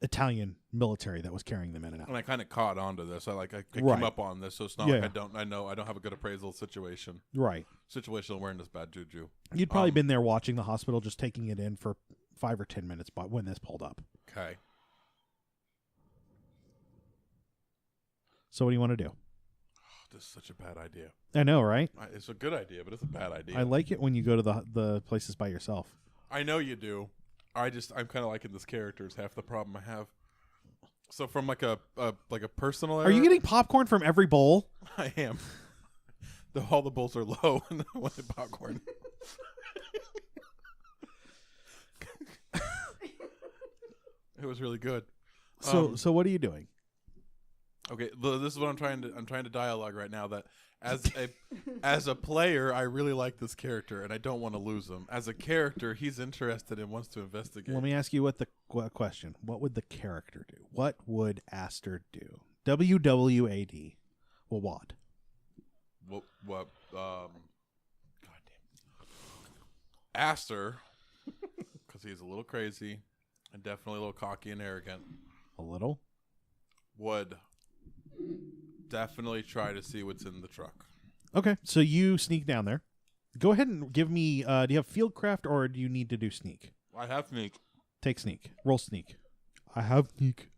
Italian military that was carrying them in and out. And I kind of caught on to this. I came up on this, so it's not like I don't have a good appraisal situation. Right. Situational awareness, bad juju. You'd probably been there watching the hospital, just taking it in for 5 or 10 minutes when this pulled up. Okay. So what do you want to do? This is such a bad idea. I know, right? It's a good idea, but it's a bad idea. I like it when you go to the places by yourself. I know you do. I'm kind of liking this character is half the problem I have. So from like a personal Are you getting popcorn from every bowl? I am. All the bowls are low and I wanted popcorn. It was really good. So what are you doing? Okay, this is what I'm trying to dialogue right now. That as a player, I really like this character, and I don't want to lose him. As a character, he's interested and wants to investigate. Let me ask you what question. What would the character do? What would Astor do? WWAD. Well, what? What? God damn. Astor, because he's a little crazy and definitely a little cocky and arrogant. A little? Would definitely try to see what's in the truck. Okay, so you sneak down there. Go ahead and give me, do you have fieldcraft or do you need to do sneak? I have sneak. Take sneak. Roll sneak. I have sneak.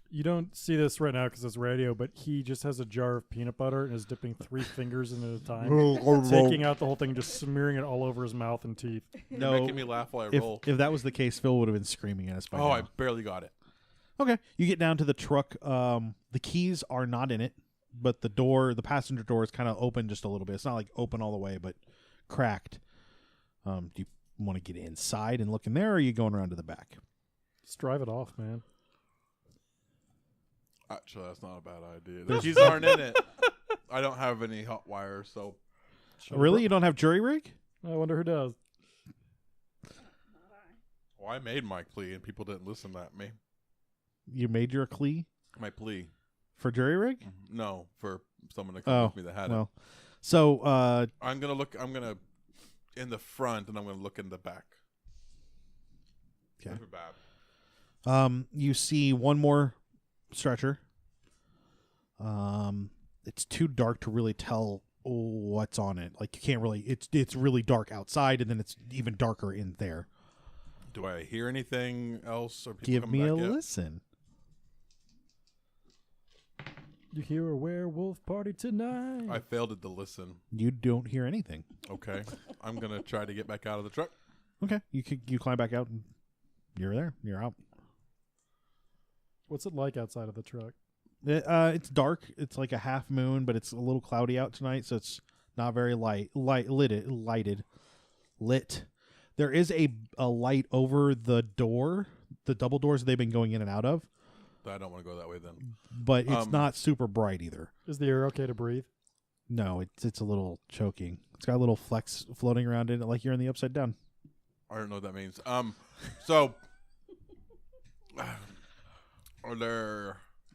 You don't see this right now because it's radio, but he just has a jar of peanut butter and is dipping 3 fingers in it at a time, taking out the whole thing and just smearing it all over his mouth and teeth. No, you're making me laugh while I roll. If that was the case, Phil would have been screaming at us by now. I barely got it. Okay, you get down to the truck. The keys are not in it, but the passenger door is kind of open just a little bit. It's not like open all the way, but cracked. Do you want to get inside and look in there, or are you going around to the back? Just drive it off, man. Actually, that's not a bad idea. The keys aren't in it. I don't have any hot wires, so. Really? You don't have jury rig? I wonder who does. Well, I made my plea, and people didn't listen to me. You made your plea? My plea. For jury rig? No, for someone to come with me that had it. So I'm gonna look. I'm gonna in the front, and I'm gonna look in the back. Okay. Never bad. You see one more stretcher. It's too dark to really tell what's on it. Like you can't really. It's really dark outside, and then it's even darker in there. Do I hear anything else? Or people Give coming me a back yet? listen. You hear a werewolf party tonight? I failed at the listen. You don't hear anything. Okay, I'm gonna try to get back out of the truck. Okay, you climb back out, and you're there. You're out. What's it like outside of the truck? It's dark. It's like a half moon, but it's a little cloudy out tonight, so it's not very lighted. There is a light over the door, the double doors they've been going in and out of, I don't want to go that way then. but it's not super bright either. Is the air okay to breathe? No, it's a little choking. It's got a little flex floating around in it, like you're in the upside down. I don't know what that means. So,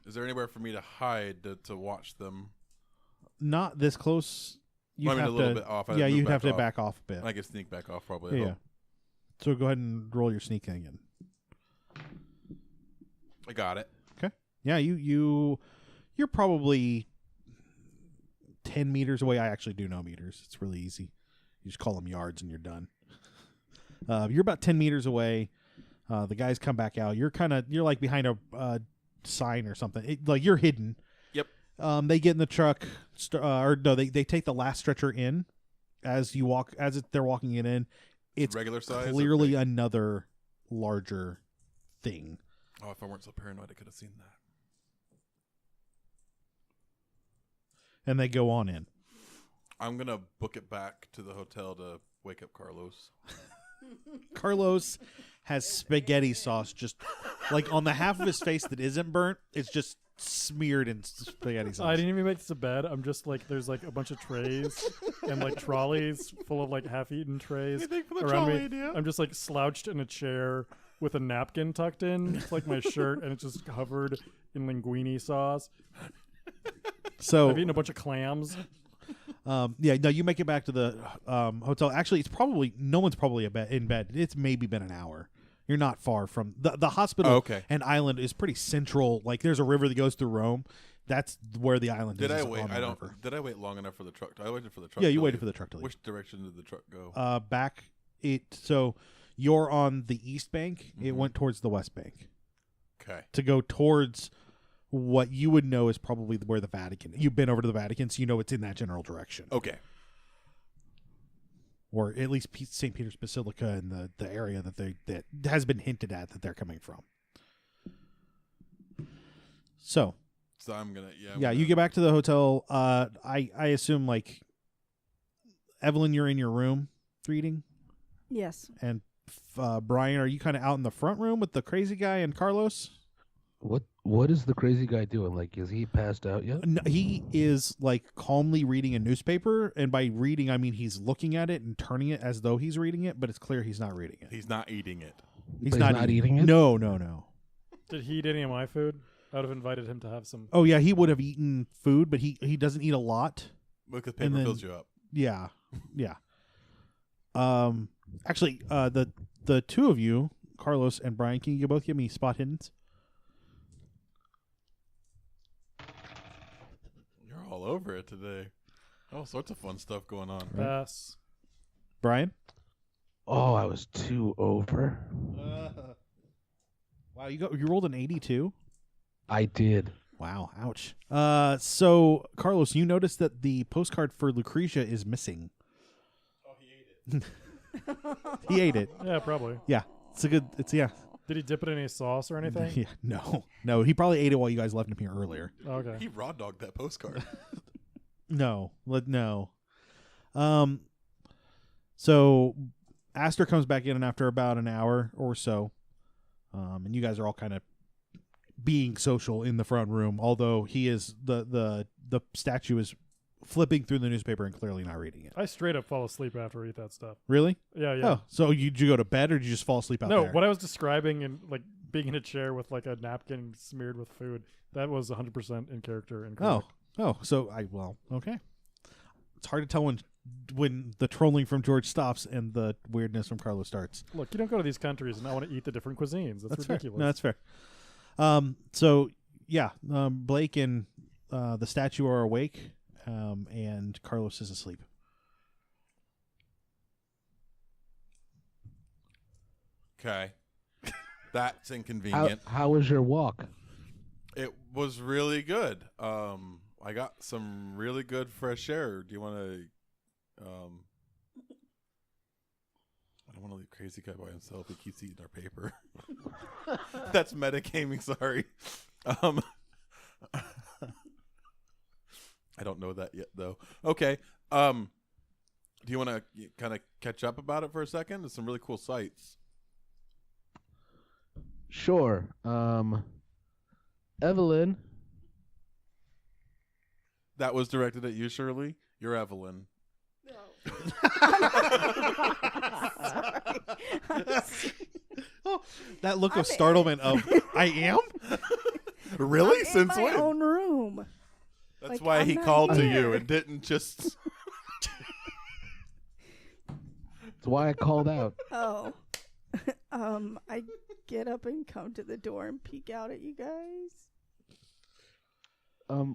is there anywhere for me to hide to watch them? Not this close. You I mean, have a little to, bit off. yeah, you'd have to back off a bit. I can sneak back off probably. Yeah. So go ahead and roll your sneaking again. I got it. Yeah, you're probably 10 meters away. I actually do know meters. It's really easy. You just call them yards and you're done. You're about 10 meters away. The guys come back out. You're like behind a sign or something. Like you're hidden. Yep. They get in the truck, they take the last stretcher in as you walk. They're walking it in. It's regular size. clearly another larger thing. Oh, if I weren't so paranoid, I could have seen that. And they go on in. I'm gonna book it back to the hotel to wake up Carlos. Carlos has spaghetti sauce just like on the half of his face that isn't burnt. It's just smeared in spaghetti sauce. I didn't even make this to bed. I'm just like, there's like a bunch of trays and like trolleys full of like half-eaten trays around me. Idea? I'm just like slouched in a chair with a napkin tucked in, it's like my shirt, and it's just covered in linguine sauce. So I've eaten a bunch of clams. yeah, no, you make it back to the hotel. Actually, it's probably no one's probably in bed. It's maybe been an hour. You're not far from the hospital. Oh, okay. And island is pretty central. Like there's a river that goes through Rome. That's where the island is. Did I is wait? on the I don't. river. Did I wait long enough for the truck? I waited for the truck. Yeah, you to waited leave. for the truck to leave. Which direction did the truck go? Back so you're on the east bank. It Mhm. went towards the west bank Okay. to go towards what you would know is probably where the Vatican. You've been over to the Vatican, so you know it's in that general direction. Okay. Or at least St. Peter's Basilica and the area that has been hinted at that they're coming from. So I'm gonna. yeah, you get back to the hotel. I assume like Evelyn, you're in your room reading, Yes. and Brian, are you kind of out in the front room with the crazy guy and Carlos? What is the crazy guy doing? Like, is he passed out yet? No, he is like calmly reading a newspaper, and by reading I mean he's looking at it and turning it as though he's reading it, but it's clear he's not reading it. He's not eating it. He's But not eating it? No. Did he eat any of my food? I would have invited him to have some. Oh yeah, he would have eaten food, but he doesn't eat a lot. Because And paper then- fills you up. Yeah. Actually, the two of you, Carlos and Brian, can you both give me spot hiddens? You're all over it today. All sorts of fun stuff going on. Pass. Brian? Oh, I was 2 over. Wow, you rolled an 82? I did. Wow, ouch. So Carlos, you noticed that the postcard for Lucretia is missing. Oh, he ate it. He ate it. Yeah, probably. Yeah. Yeah. Did he dip it in any sauce or anything? Yeah. No, he probably ate it while you guys left him here earlier. Okay. He raw dogged that postcard. No. So Astor comes back in after about an hour or so. And you guys are all kind of being social in the front room, although he is the statue is flipping through the newspaper and clearly not reading it. I straight up fall asleep after I eat that stuff. Really? Yeah. Oh, so did you go to bed or did you just fall asleep out No, there? what I was describing and like being in a chair with like a napkin smeared with food, that was 100% in character and correct. Oh, so okay. It's hard to tell when the trolling from George stops and the weirdness from Carlos starts. Look, you don't go to these countries and not want to eat the different cuisines. That's ridiculous. Fair. No, that's fair. So yeah, Blake and the statue are awake, and Carlos is asleep. Okay. That's inconvenient. How was your walk? It was really good. I got some really good fresh air. Do you want to? I don't want to leave crazy guy by himself. He keeps eating our paper. That's metagaming. Sorry. I don't know that yet, though. Okay. Do you want to kind of catch up about it for a second? There's some really cool sites. Sure. Evelyn. That was directed at you, Shirley. You're Evelyn. Oh, that look of startlement of I am? Really? I'm Since in my when? own room. That's Like, why I'm he not called to here. you and didn't just. That's why I called out. Oh. I get up and come to the door and peek out at you guys.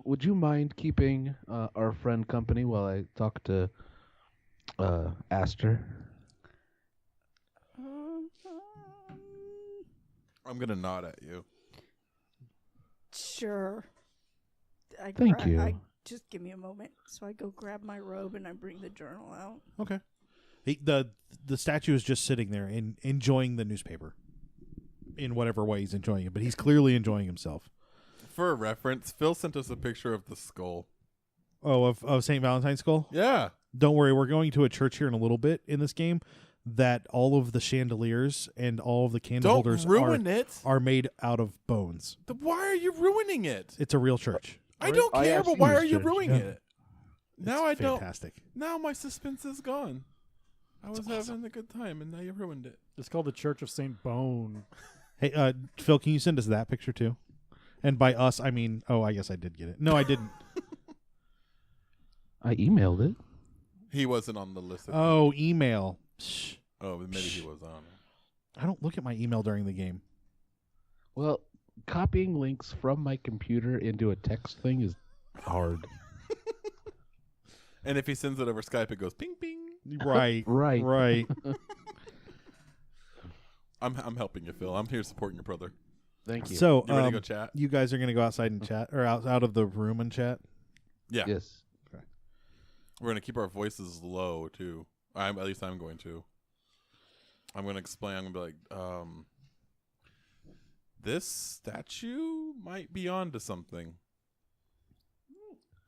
Would you mind keeping our friend company while I talk to Astor? I'm going to nod at you. Sure. Thank you. Just give me a moment. So I go grab my robe and I bring the journal out. Okay. The statue is just sitting there and enjoying the newspaper in whatever way he's enjoying it, but he's clearly enjoying himself. For a reference, Phil sent us a picture of the skull. Oh, of St. Valentine's Skull? Yeah. Don't worry, we're going to a church here in a little bit in this game that all of the chandeliers and all of the candle Don't holders ruin it. are made out of bones. Why are you ruining it? It's a real church. I don't I care, have but why seen are this you church, ruining yeah. it? Now I don't. Fantastic. Now my suspense is gone. I was having a good time, and now you ruined it. It's called the Church of St. Bone. Hey, Phil, can you send us that picture too? And by us, I mean, I guess I did get it. No, I didn't. I emailed it. He wasn't on the list. Oh, email. Shh. Oh, maybe he was on. I don't look at my email during the game. Well, copying links from my computer into a text thing is hard. And if he sends it over Skype, it goes ping ping. Right. Right. I'm helping you, Phil. I'm here supporting your brother. Thank you. So, You ready to go chat? you guys are going to go outside and chat, or out of the room and chat? Yeah. Yes. We're gonna keep our voices low too. At least I'm going to. I'm gonna explain. I'm gonna be like, this statue might be onto something.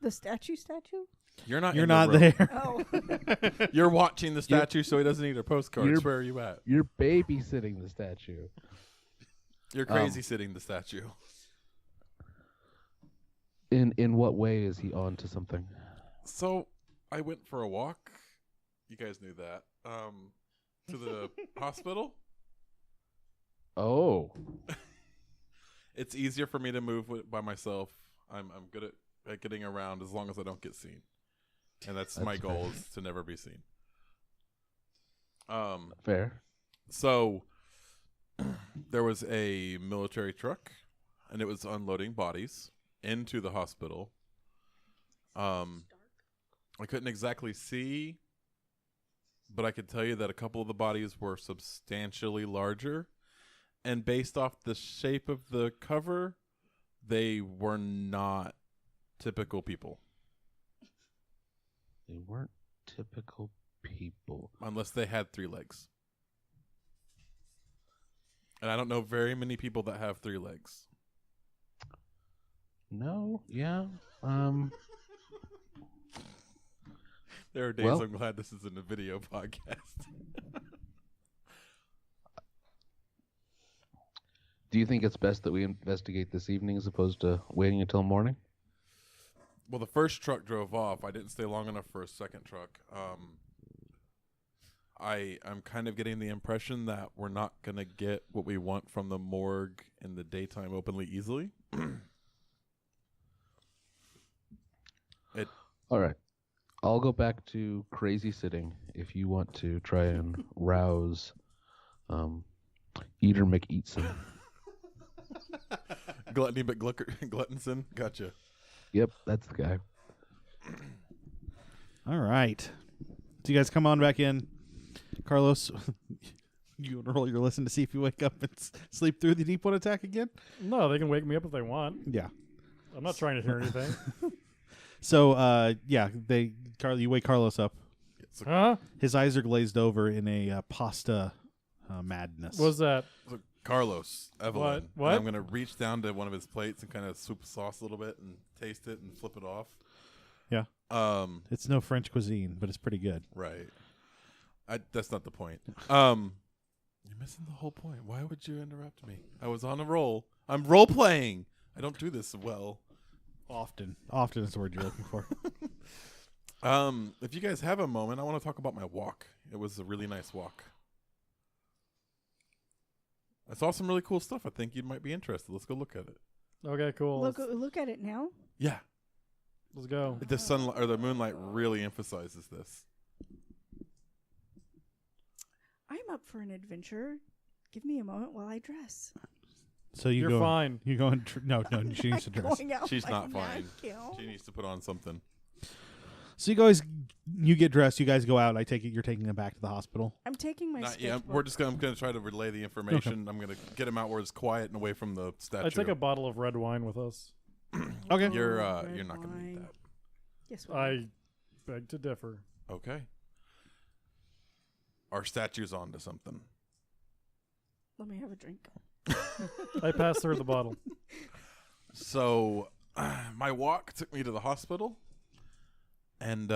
The statue? You're not. You're in the not room. there. Oh. You're watching the statue, so he doesn't need a postcard. You're- Where are you at? You're babysitting the statue. You're crazy sitting the statue. In what way is he on to something? So I went for a walk. You guys knew that. To the hospital. Oh. It's easier for me to move by myself. I'm good at getting around as long as I don't get seen, and that's my That's goal fair. is to never be seen. Fair. So there was a military truck, and it was unloading bodies into the hospital. I couldn't exactly see, but I could tell you that a couple of the bodies were substantially larger, and based off the shape of the cover, they were not typical people, They weren't typical people. unless they had 3 legs. And I don't know very many people that have 3 legs. No. Yeah. There are days Well- I'm glad this isn't a video podcast. Do you think it's best that we investigate this evening as opposed to waiting until morning? Well, the first truck drove off. I didn't stay long enough for a second truck. I'm kind of getting the impression that we're not going to get what we want from the morgue in the daytime openly easily. All right. I'll go back to crazy sitting if you want to try and rouse Eater McEatson. Gluttony but Gluttonson. Gotcha. Yep, that's the guy. All right. So you guys come on back in. Carlos, you want to roll your listen to see if you wake up and sleep through the deep one attack again? No, they can wake me up if they want. Yeah. I'm not trying to hear anything. So, you wake Carlos up. Huh? His eyes are glazed over in a pasta madness. What's that? So Carlos, Evelyn. What? And I'm gonna reach down to one of his plates and kind of swoop the sauce a little bit and taste it and flip it off. Yeah. It's no French cuisine, but it's pretty good. Right. That's not the point. You're missing the whole point. Why would you interrupt me? I was on a roll. I'm role playing. I don't do this well. Often is the word you're looking for. If you guys have a moment, I want to talk about my walk. It was a really nice walk. I saw some really cool stuff. I think you might be interested. Let's go look at it. Okay, cool. Look at it now. Yeah. Let's go. The sunlight or the moonlight really emphasizes this. I'm up for an adventure. Give me a moment while I dress. So You're fine. You go and no, she needs to I'm dress. going out She's my not fine. nightgown. She needs to put on something. So you get dressed. You guys go out. I take it you're taking them back to the hospital. I'm taking my Not yet. sketchbook. I'm going to try to relay the information. I'm going to get him out where it's quiet and away from the statue. I take a bottle of red wine with us. Okay. You're Red not going to need wine. that. Yes, we I beg to differ. Okay. Our statue's on to something. Let me have a drink. I passed her the bottle. So, my walk took me to the hospital, and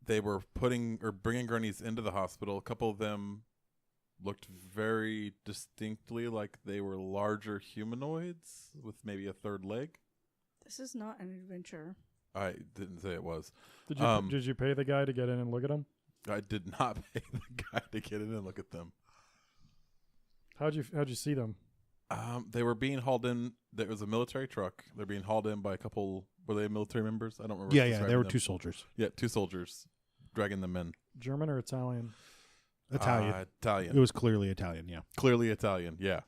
they were bringing gurneys into the hospital. A couple of them looked very distinctly like they were larger humanoids with maybe a third leg. This is not an adventure. I didn't say it was. Did you pay the guy to get in and look at him? I did not pay the guy to get in and look at them. How'd you see them? They were being hauled in. There was a military truck. They're being hauled in by a couple. Were they military members? I don't remember. Yeah. There were two soldiers. Yeah, two soldiers dragging them in. German or Italian? Italian. Italian. It was clearly Italian. Yeah. Clearly Italian. Yeah.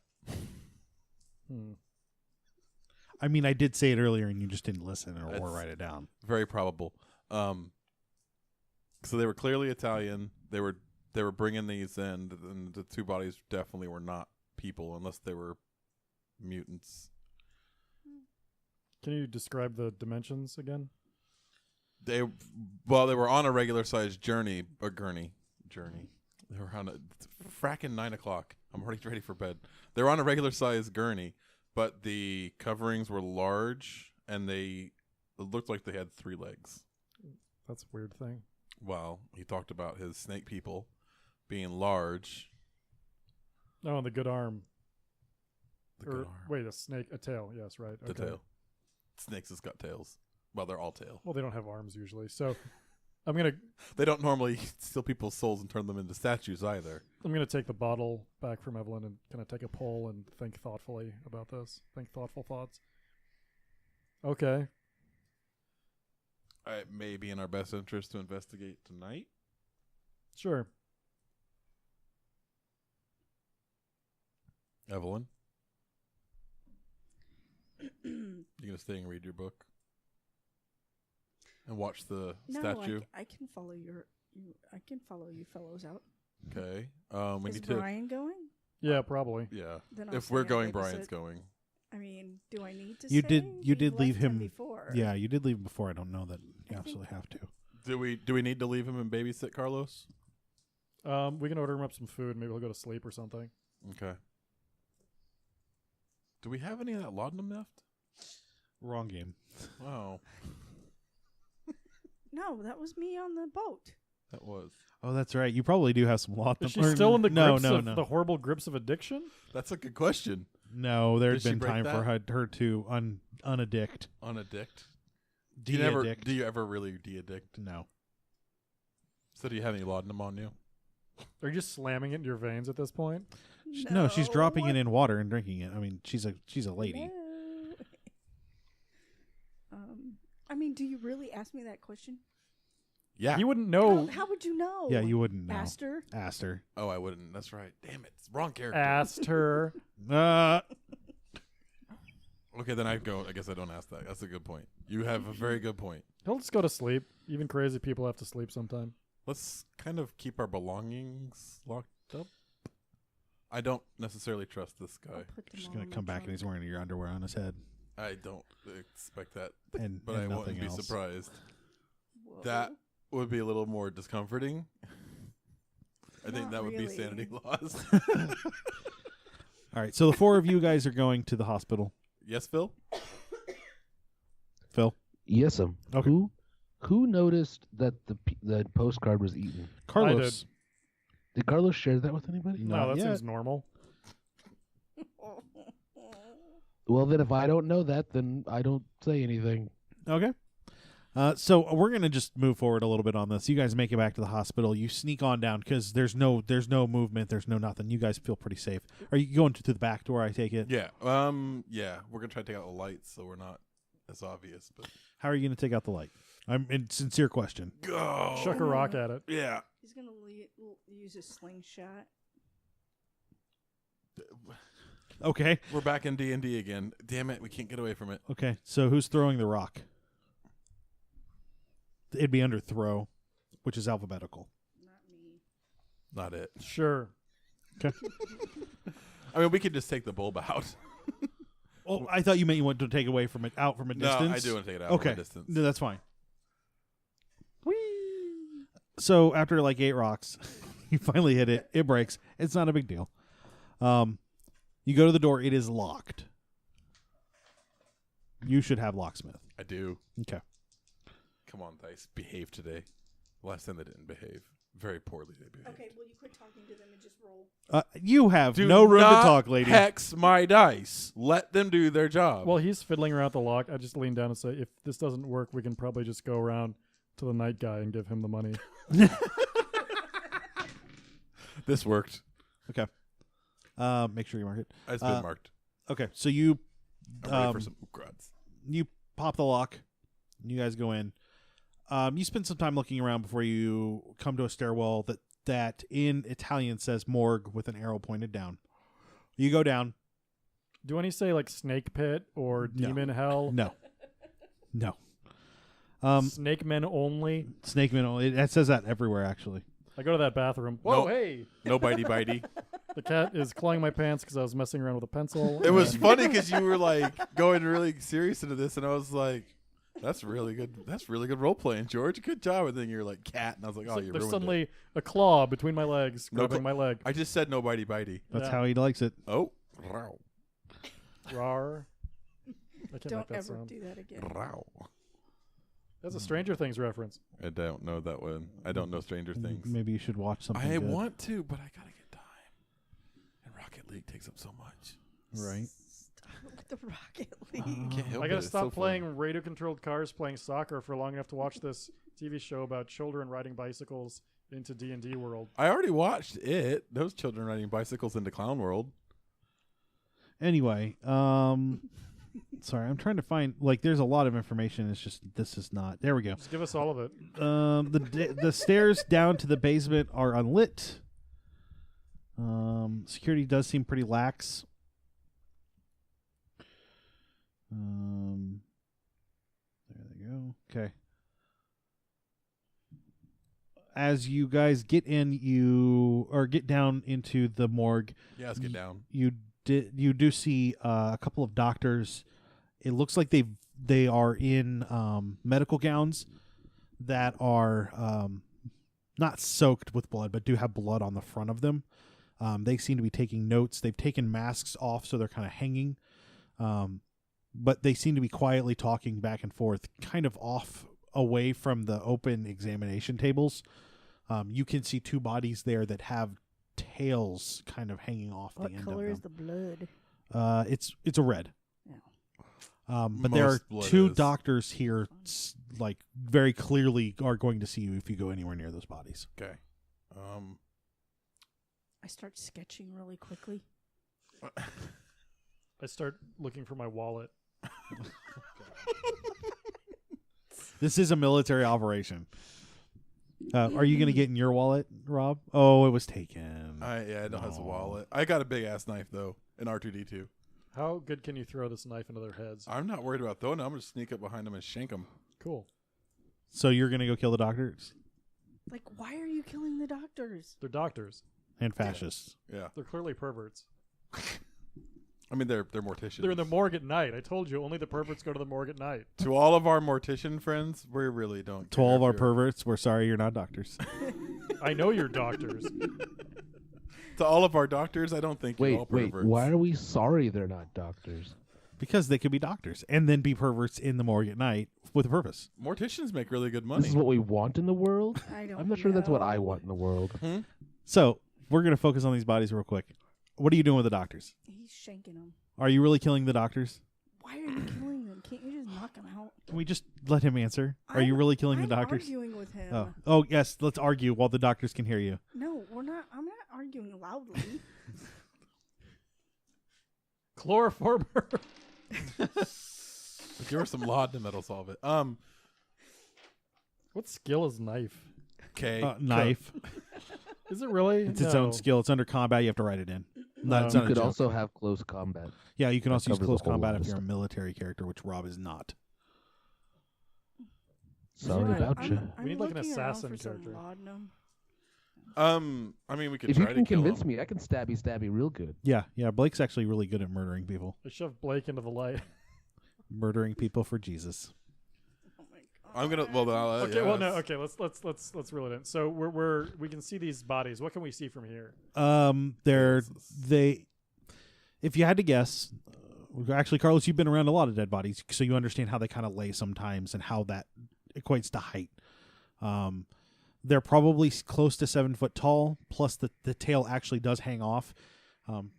I mean, I did say it earlier, and you just didn't listen or write it down. Very probable. So they were clearly Italian. They were bringing these in, and the two bodies definitely were not people, unless they were mutants. Can you describe the dimensions again? They were on a regular sized journey. They were on a fracking 9 o'clock. I'm already ready for bed. They were on a regular sized gurney, but the coverings were large, and it looked like they had 3 legs. That's a weird thing. Well, he talked about his snake people being large. Oh, the good arm. Good arm. Wait, a tail. Yes, right. The okay. tail. Snakes has got tails. Well, they're all tail. Well, they don't have arms usually. So I'm gonna They don't normally steal people's souls and turn them into statues either. take the bottle back from Evelyn and kind of take a pull and think thoughtfully about this. Think thoughtful thoughts. Okay. It may be in our best interest to investigate tonight. Sure. Evelyn? You gonna stay and read your book? And watch the statue? I can follow I can follow you fellows out. Okay. We Is need to. Brian going? Yeah, probably. Yeah. Then I'll If stay we're and going, babysit. Brian's going. I mean, do I need to You stay? did You've leave left him before. Yeah, you did leave him before. I don't know that you I absolutely have to. Do we need to leave him and babysit Carlos? We can order him up some food. Maybe he'll go to sleep or something. Okay. Do we have any of that laudanum left? Wrong game. Wow. No, that was me on the boat. That was. Oh, that's right. You probably do have some laudanum. Is she still in the grips no. the horrible grips of addiction? That's a good question. No, there had Did she been break time for that? her to unaddict. Unaddict. De-addict. Do you ever really de-addict? No. So do you have any laudanum on you? Are you just slamming it in your veins at this point? No, she's dropping it in water and drinking it. I mean, she's a lady. No. I mean, do you ask me that question? Yeah. You wouldn't know. How would you know? Yeah, you wouldn't know. Astor. Oh, I wouldn't. That's right. Damn it. It's the wrong character. Astor. Okay, then I guess I don't ask that. That's a good point. You have a very good point. He'll just go to sleep. Even crazy people have to sleep sometime. Let's kind of keep our belongings locked up. I don't necessarily trust this guy. Just gonna come back and he's wearing your underwear on his head. I don't expect that, And but and I nothing wouldn't be else. surprised. Whoa. That would be a little more discomforting. I think Not that would be really. sanity lost. All right, so the four of you guys are going to the hospital. Yes, Phil? Phil, Yes, Okay. Who noticed that the postcard was eaten? Carlos. Did Carlos share that with anybody? Not No, that yet. seems normal. Well, then if I don't know that, then I don't say anything. Okay. So we're gonna just move forward a little bit on this. You guys make it back to the hospital. You sneak on down because there's no movement. There's no nothing. You guys feel pretty safe. Are you going through the back door? I take it. Yeah. Yeah. We're gonna try to take out the lights so we're not as obvious. But How are you gonna take out the light? I'm in sincere question. go. Chuck a rock at it. Yeah. He's gonna use a slingshot. Okay. We're back in D&D again. Damn it, we can't get away from it. Okay. So who's throwing the rock? It'd be under throw, which is alphabetical. Not me. Not it. Sure. I mean, we could just take the bulb out. Oh, I thought you meant you wanted to take away from it out from a distance. No, I do want to take it out Okay. from a distance. No, that's fine. So after like 8 rocks, you finally hit it. It breaks. It's not a big deal. You go to the door. It is locked. You should have locksmith. I do. Okay. Come on, dice. Behave today. Last time they didn't behave. Very poorly they behaved. Okay, will you quit talking to them and just roll? You have Do no room to not talk, lady. Hex my dice. Let them do their job. While he's fiddling around with the lock, I just lean down and say, if this doesn't work, we can probably just go around to the night guy and give him the money. this worked. Okay. Make sure you mark it. It's been marked. Okay. So you I'm ready for some ukruts. you pop the lock. You guys go in. You spend some time looking around before you come to a stairwell that in Italian says morgue with an arrow pointed down. You go down. Do any say like snake pit or No. demon hell? No. Snake men only? Snake man. It says that everywhere, actually. I go to that bathroom. Whoa, Nope. hey! No bitey bitey. The cat is clawing my pants because I was messing around with a pencil. It was funny because you were like going really serious into this, and I was like, "That's really good. That's really good role playing, George. Good job." And then you're like, "Cat," and I was like, "Oh, you There's ruined suddenly it." a claw between my legs, No grabbing my leg. I just said no bitey bitey. That's Yeah. how he likes it. Oh, row, Rar. I can't Don't make that ever sound. do that again. row. That's a Stranger Things reference. I don't know that one. I don't know Stranger Things. Maybe you should watch something I good. want to, but I gotta get time. And Rocket League takes up so much. Right. With the Rocket League. Can't help I it. gotta It's stop so fun. playing radio-controlled cars playing soccer for long enough to watch this TV show about children riding bicycles into D&D world. I already watched it. Those children riding bicycles into Clown World. Anyway, sorry, I'm trying to find there's a lot of information. It's just this is not. There we go. Just give us all of it. The stairs down to the basement are unlit. Security does seem pretty lax. There they go. Okay. As you guys get in, get down into the morgue. Yeah, let's get down. You do see a couple of doctors. It looks like they are in medical gowns that are not soaked with blood, but do have blood on the front of them. They seem to be taking notes. They've taken masks off, so they're kind of hanging. But they seem to be quietly talking back and forth, kind of off away from the open examination tables. You can see 2 bodies there that have tails kind of hanging off What the end color of is them. the blood? It's a red. Yeah. But there are Most blood 2 is. doctors here, very clearly are going to see you if you go anywhere near those bodies. Okay. I start sketching really quickly. I start looking for my wallet. This is a military operation. Are you going to get in your wallet, Rob? Oh, it was taken. I don't have a wallet. I got a big ass knife though, in R2D2. How good can you throw this knife into their heads? I'm not worried about throwing it. I'm gonna sneak up behind them and shank them. Cool. So you're going to go kill the doctors Like, why are you killing the doctors? They're doctors. and fascists. Yeah. They're clearly perverts. I mean, they're morticians. They're in the morgue at night. I told you, only the perverts go to the morgue at night. To all of our mortician friends, we really don't. To all of care our if you're- perverts, we're sorry you're not doctors. I know you're doctors. To all of our doctors, I don't think you're all Wait, perverts. why are we sorry they're not doctors? Because they could be doctors and then be perverts in the morgue at night with a purpose. Morticians make really good money. This is what we want in the world? I don't I'm not sure that's what I know. want in the world. So we're going to focus on these bodies real quick. What are you doing with the doctors? He's shanking them. Are you really killing the doctors? Why are you killing them? Can't you just knock them out? Can we just let him answer? Are you really killing the doctors? I'm arguing with him. Oh, yes. Let's argue while the doctors can hear you. No, we're not. I'm not arguing loudly. Chloroformer. Give her some laudanum that'll solve it. What skill is knife? Okay. Knife. Is it really? It's its own skill. It's under combat. You have to write it in. No, it's You not a could joke. also have close combat. Yeah, you can that also use covers close a whole combat lot if of you're a stuff. military character, which Rob is not. Sorry Yeah, about you. I'm We need, like, an looking around assassin for some character. laudanum. I mean, we could If you try can to kill convince him. me, I can stabby real good. Yeah. Blake's actually really good at murdering people. I shoved Blake into the light. Murdering people for Jesus. Oh my god. I'm gonna. Well, Okay, yeah, well, no, that's- okay. Let's reel it in. So we can see these bodies. What can we see from here? If you had to guess, actually, Carlos, you've been around a lot of dead bodies, so you understand how they kind of lay sometimes and how that equates to height. They're probably close to 7 foot tall, plus the tail actually does hang off.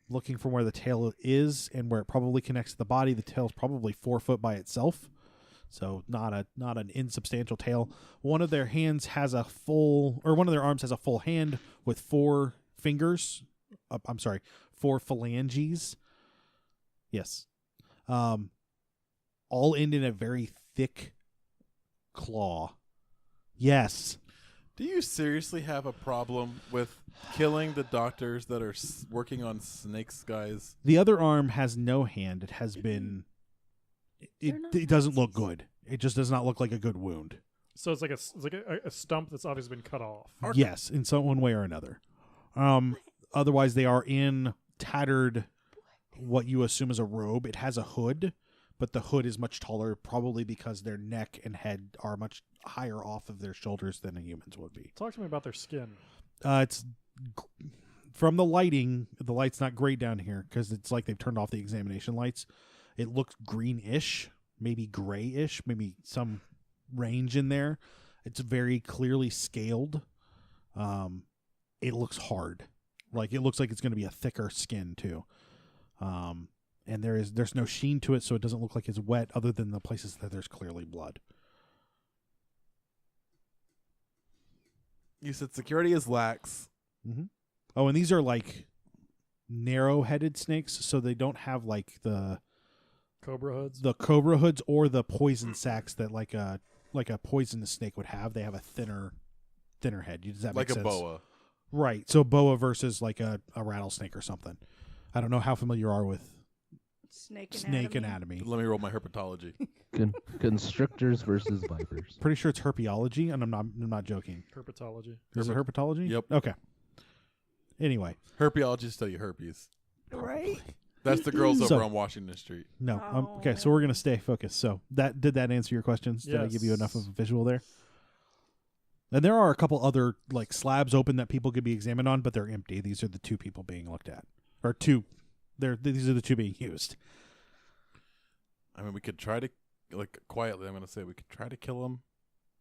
Looking from where the tail is and where it probably connects to the body, the tail's probably 4 foot by itself. So not an insubstantial tail. One of their arms has a full hand with 4 fingers. 4 phalanges. Yes. All end in a very thick claw. Yes. Do you seriously have a problem with killing the doctors that are working on snakes, guys? The other arm has no hand. It has been. It doesn't look good. It just does not look like a good wound. So it's like a stump that's obviously been cut off. Yes, in some one way or another. Otherwise, they are in tattered, what you assume is a robe. It has a hood, but the hood is much taller, probably because their neck and head are much higher off of their shoulders than a human's would be. Talk to me about their skin. It's from the lighting. The light's not great down here because it's like they've turned off the examination lights. It looks greenish, maybe grayish, maybe some range in there. It's very clearly scaled. It looks hard. Like it looks like it's going to be a thicker skin too. And there's no sheen to it, so it doesn't look like it's wet other than the places that there's clearly blood. You said security is lax. Mm-hmm. Oh, and these are like narrow-headed snakes, so they don't have like the Cobra hoods. cobra hoods or the poison sacs that like a poisonous snake would have. They have a thinner head. Does that Like make a sense? boa. Right. So boa versus like a rattlesnake or something. I don't know how familiar you are with snake anatomy. Let me roll my herpetology. Constrictors versus vipers. Pretty sure it's herpetology, and I'm not joking. Herpetology. Is it herpetology? Yep. Okay. Anyway, Herpetologists tell you herpes. Right? That's the girls So- over on Washington Street. no. Oh, Okay, so we're gonna stay focused. So did that answer your questions? Did I give you Yes. enough of a visual there? And there are a couple other like slabs open that people could be examined on, but they're empty. These are the 2 people being looked at, or 2. These are the 2 being used. I mean, we could try to, like, quietly, I'm going to say we could try to kill them,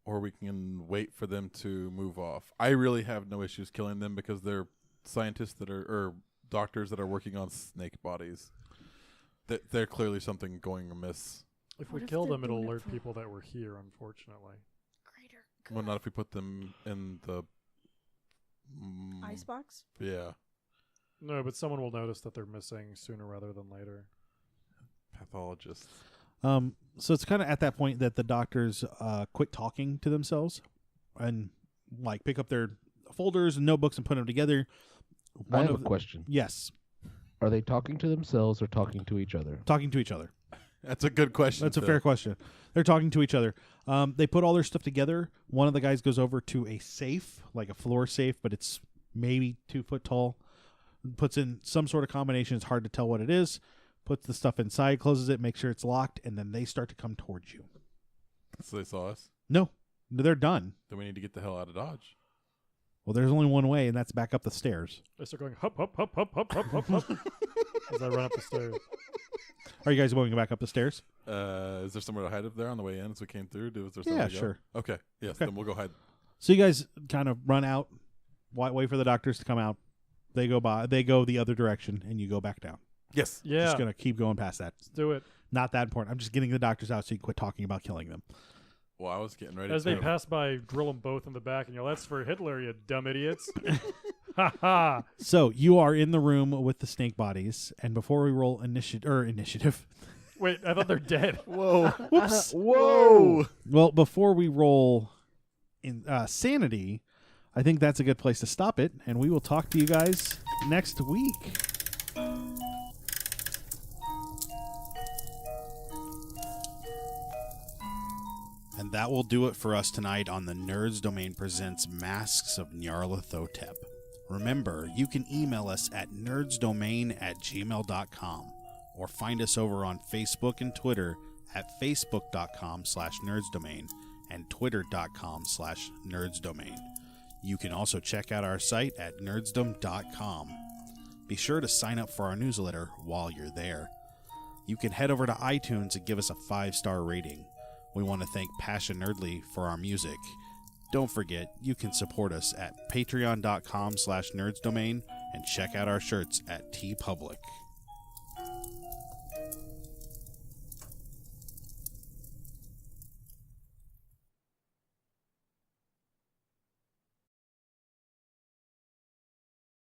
or we can wait for them to move off. I really have no issues killing them because they're scientists or doctors that are working on snake bodies. They're clearly something going amiss. If What we if kill they're them, it'll doing it alert for- people that we're here, unfortunately. Greater Well, not if we put them in the... icebox? Yeah. No, but someone will notice that they're missing sooner rather than later. Pathologists. So it's kind of at that point that the doctors quit talking to themselves and like pick up their folders and notebooks and put them together. I have a question. Yes. Are they talking to themselves or talking to each other? Talking to each other. That's a good question. That's a fair question. They're talking to each other. They put all their stuff together. One of the guys goes over to a safe, like a floor safe, but it's maybe 2 foot tall. Puts in some sort of combination. It's hard to tell what it is. Puts the stuff inside, closes it, makes sure it's locked, and then they start to come towards you. So they saw us? No, they're done. Then we need to get the hell out of Dodge. Well, there's only one way, and that's back up the stairs. I start going hop, hop, hop, hop, hop, hop, hop, hop as I run up the stairs. Are you guys going back up the stairs? Is there somewhere to hide up there on the way in as we came through? Was there Yeah, somewhere to go? sure. Okay. Yes, Okay. then we'll go hide. So you guys kind of run out, wait for the doctors to come out. They go the other direction, and you go back down. Yes. Yeah. Just going to keep going past that. Let's do it. Not that important. I'm just getting the doctors out so you can quit talking about killing them. Well, I was getting ready As to. they pass by, drill them both in the back and yell, "That's for Hitler, you dumb idiots." Ha ha. So you are in the room with the snake bodies, and before we roll initiative. Wait, I thought they're dead. Whoa. Whoops. Whoa. Well, before we roll in sanity, I think that's a good place to stop it, and we will talk to you guys next week. And that will do it for us tonight on the Nerds Domain Presents Masks of Nyarlathotep. Remember, you can email us at nerdsdomain@gmail.com or find us over on Facebook and Twitter at facebook.com/nerdsdomain and twitter.com/nerdsdomain. You can also check out our site at nerdsdom.com. Be sure to sign up for our newsletter while you're there. You can head over to iTunes and give us a 5-star rating. We want to thank Passion Nerdly for our music. Don't forget, you can support us at patreon.com/nerdsdomain and check out our shirts at TeePublic.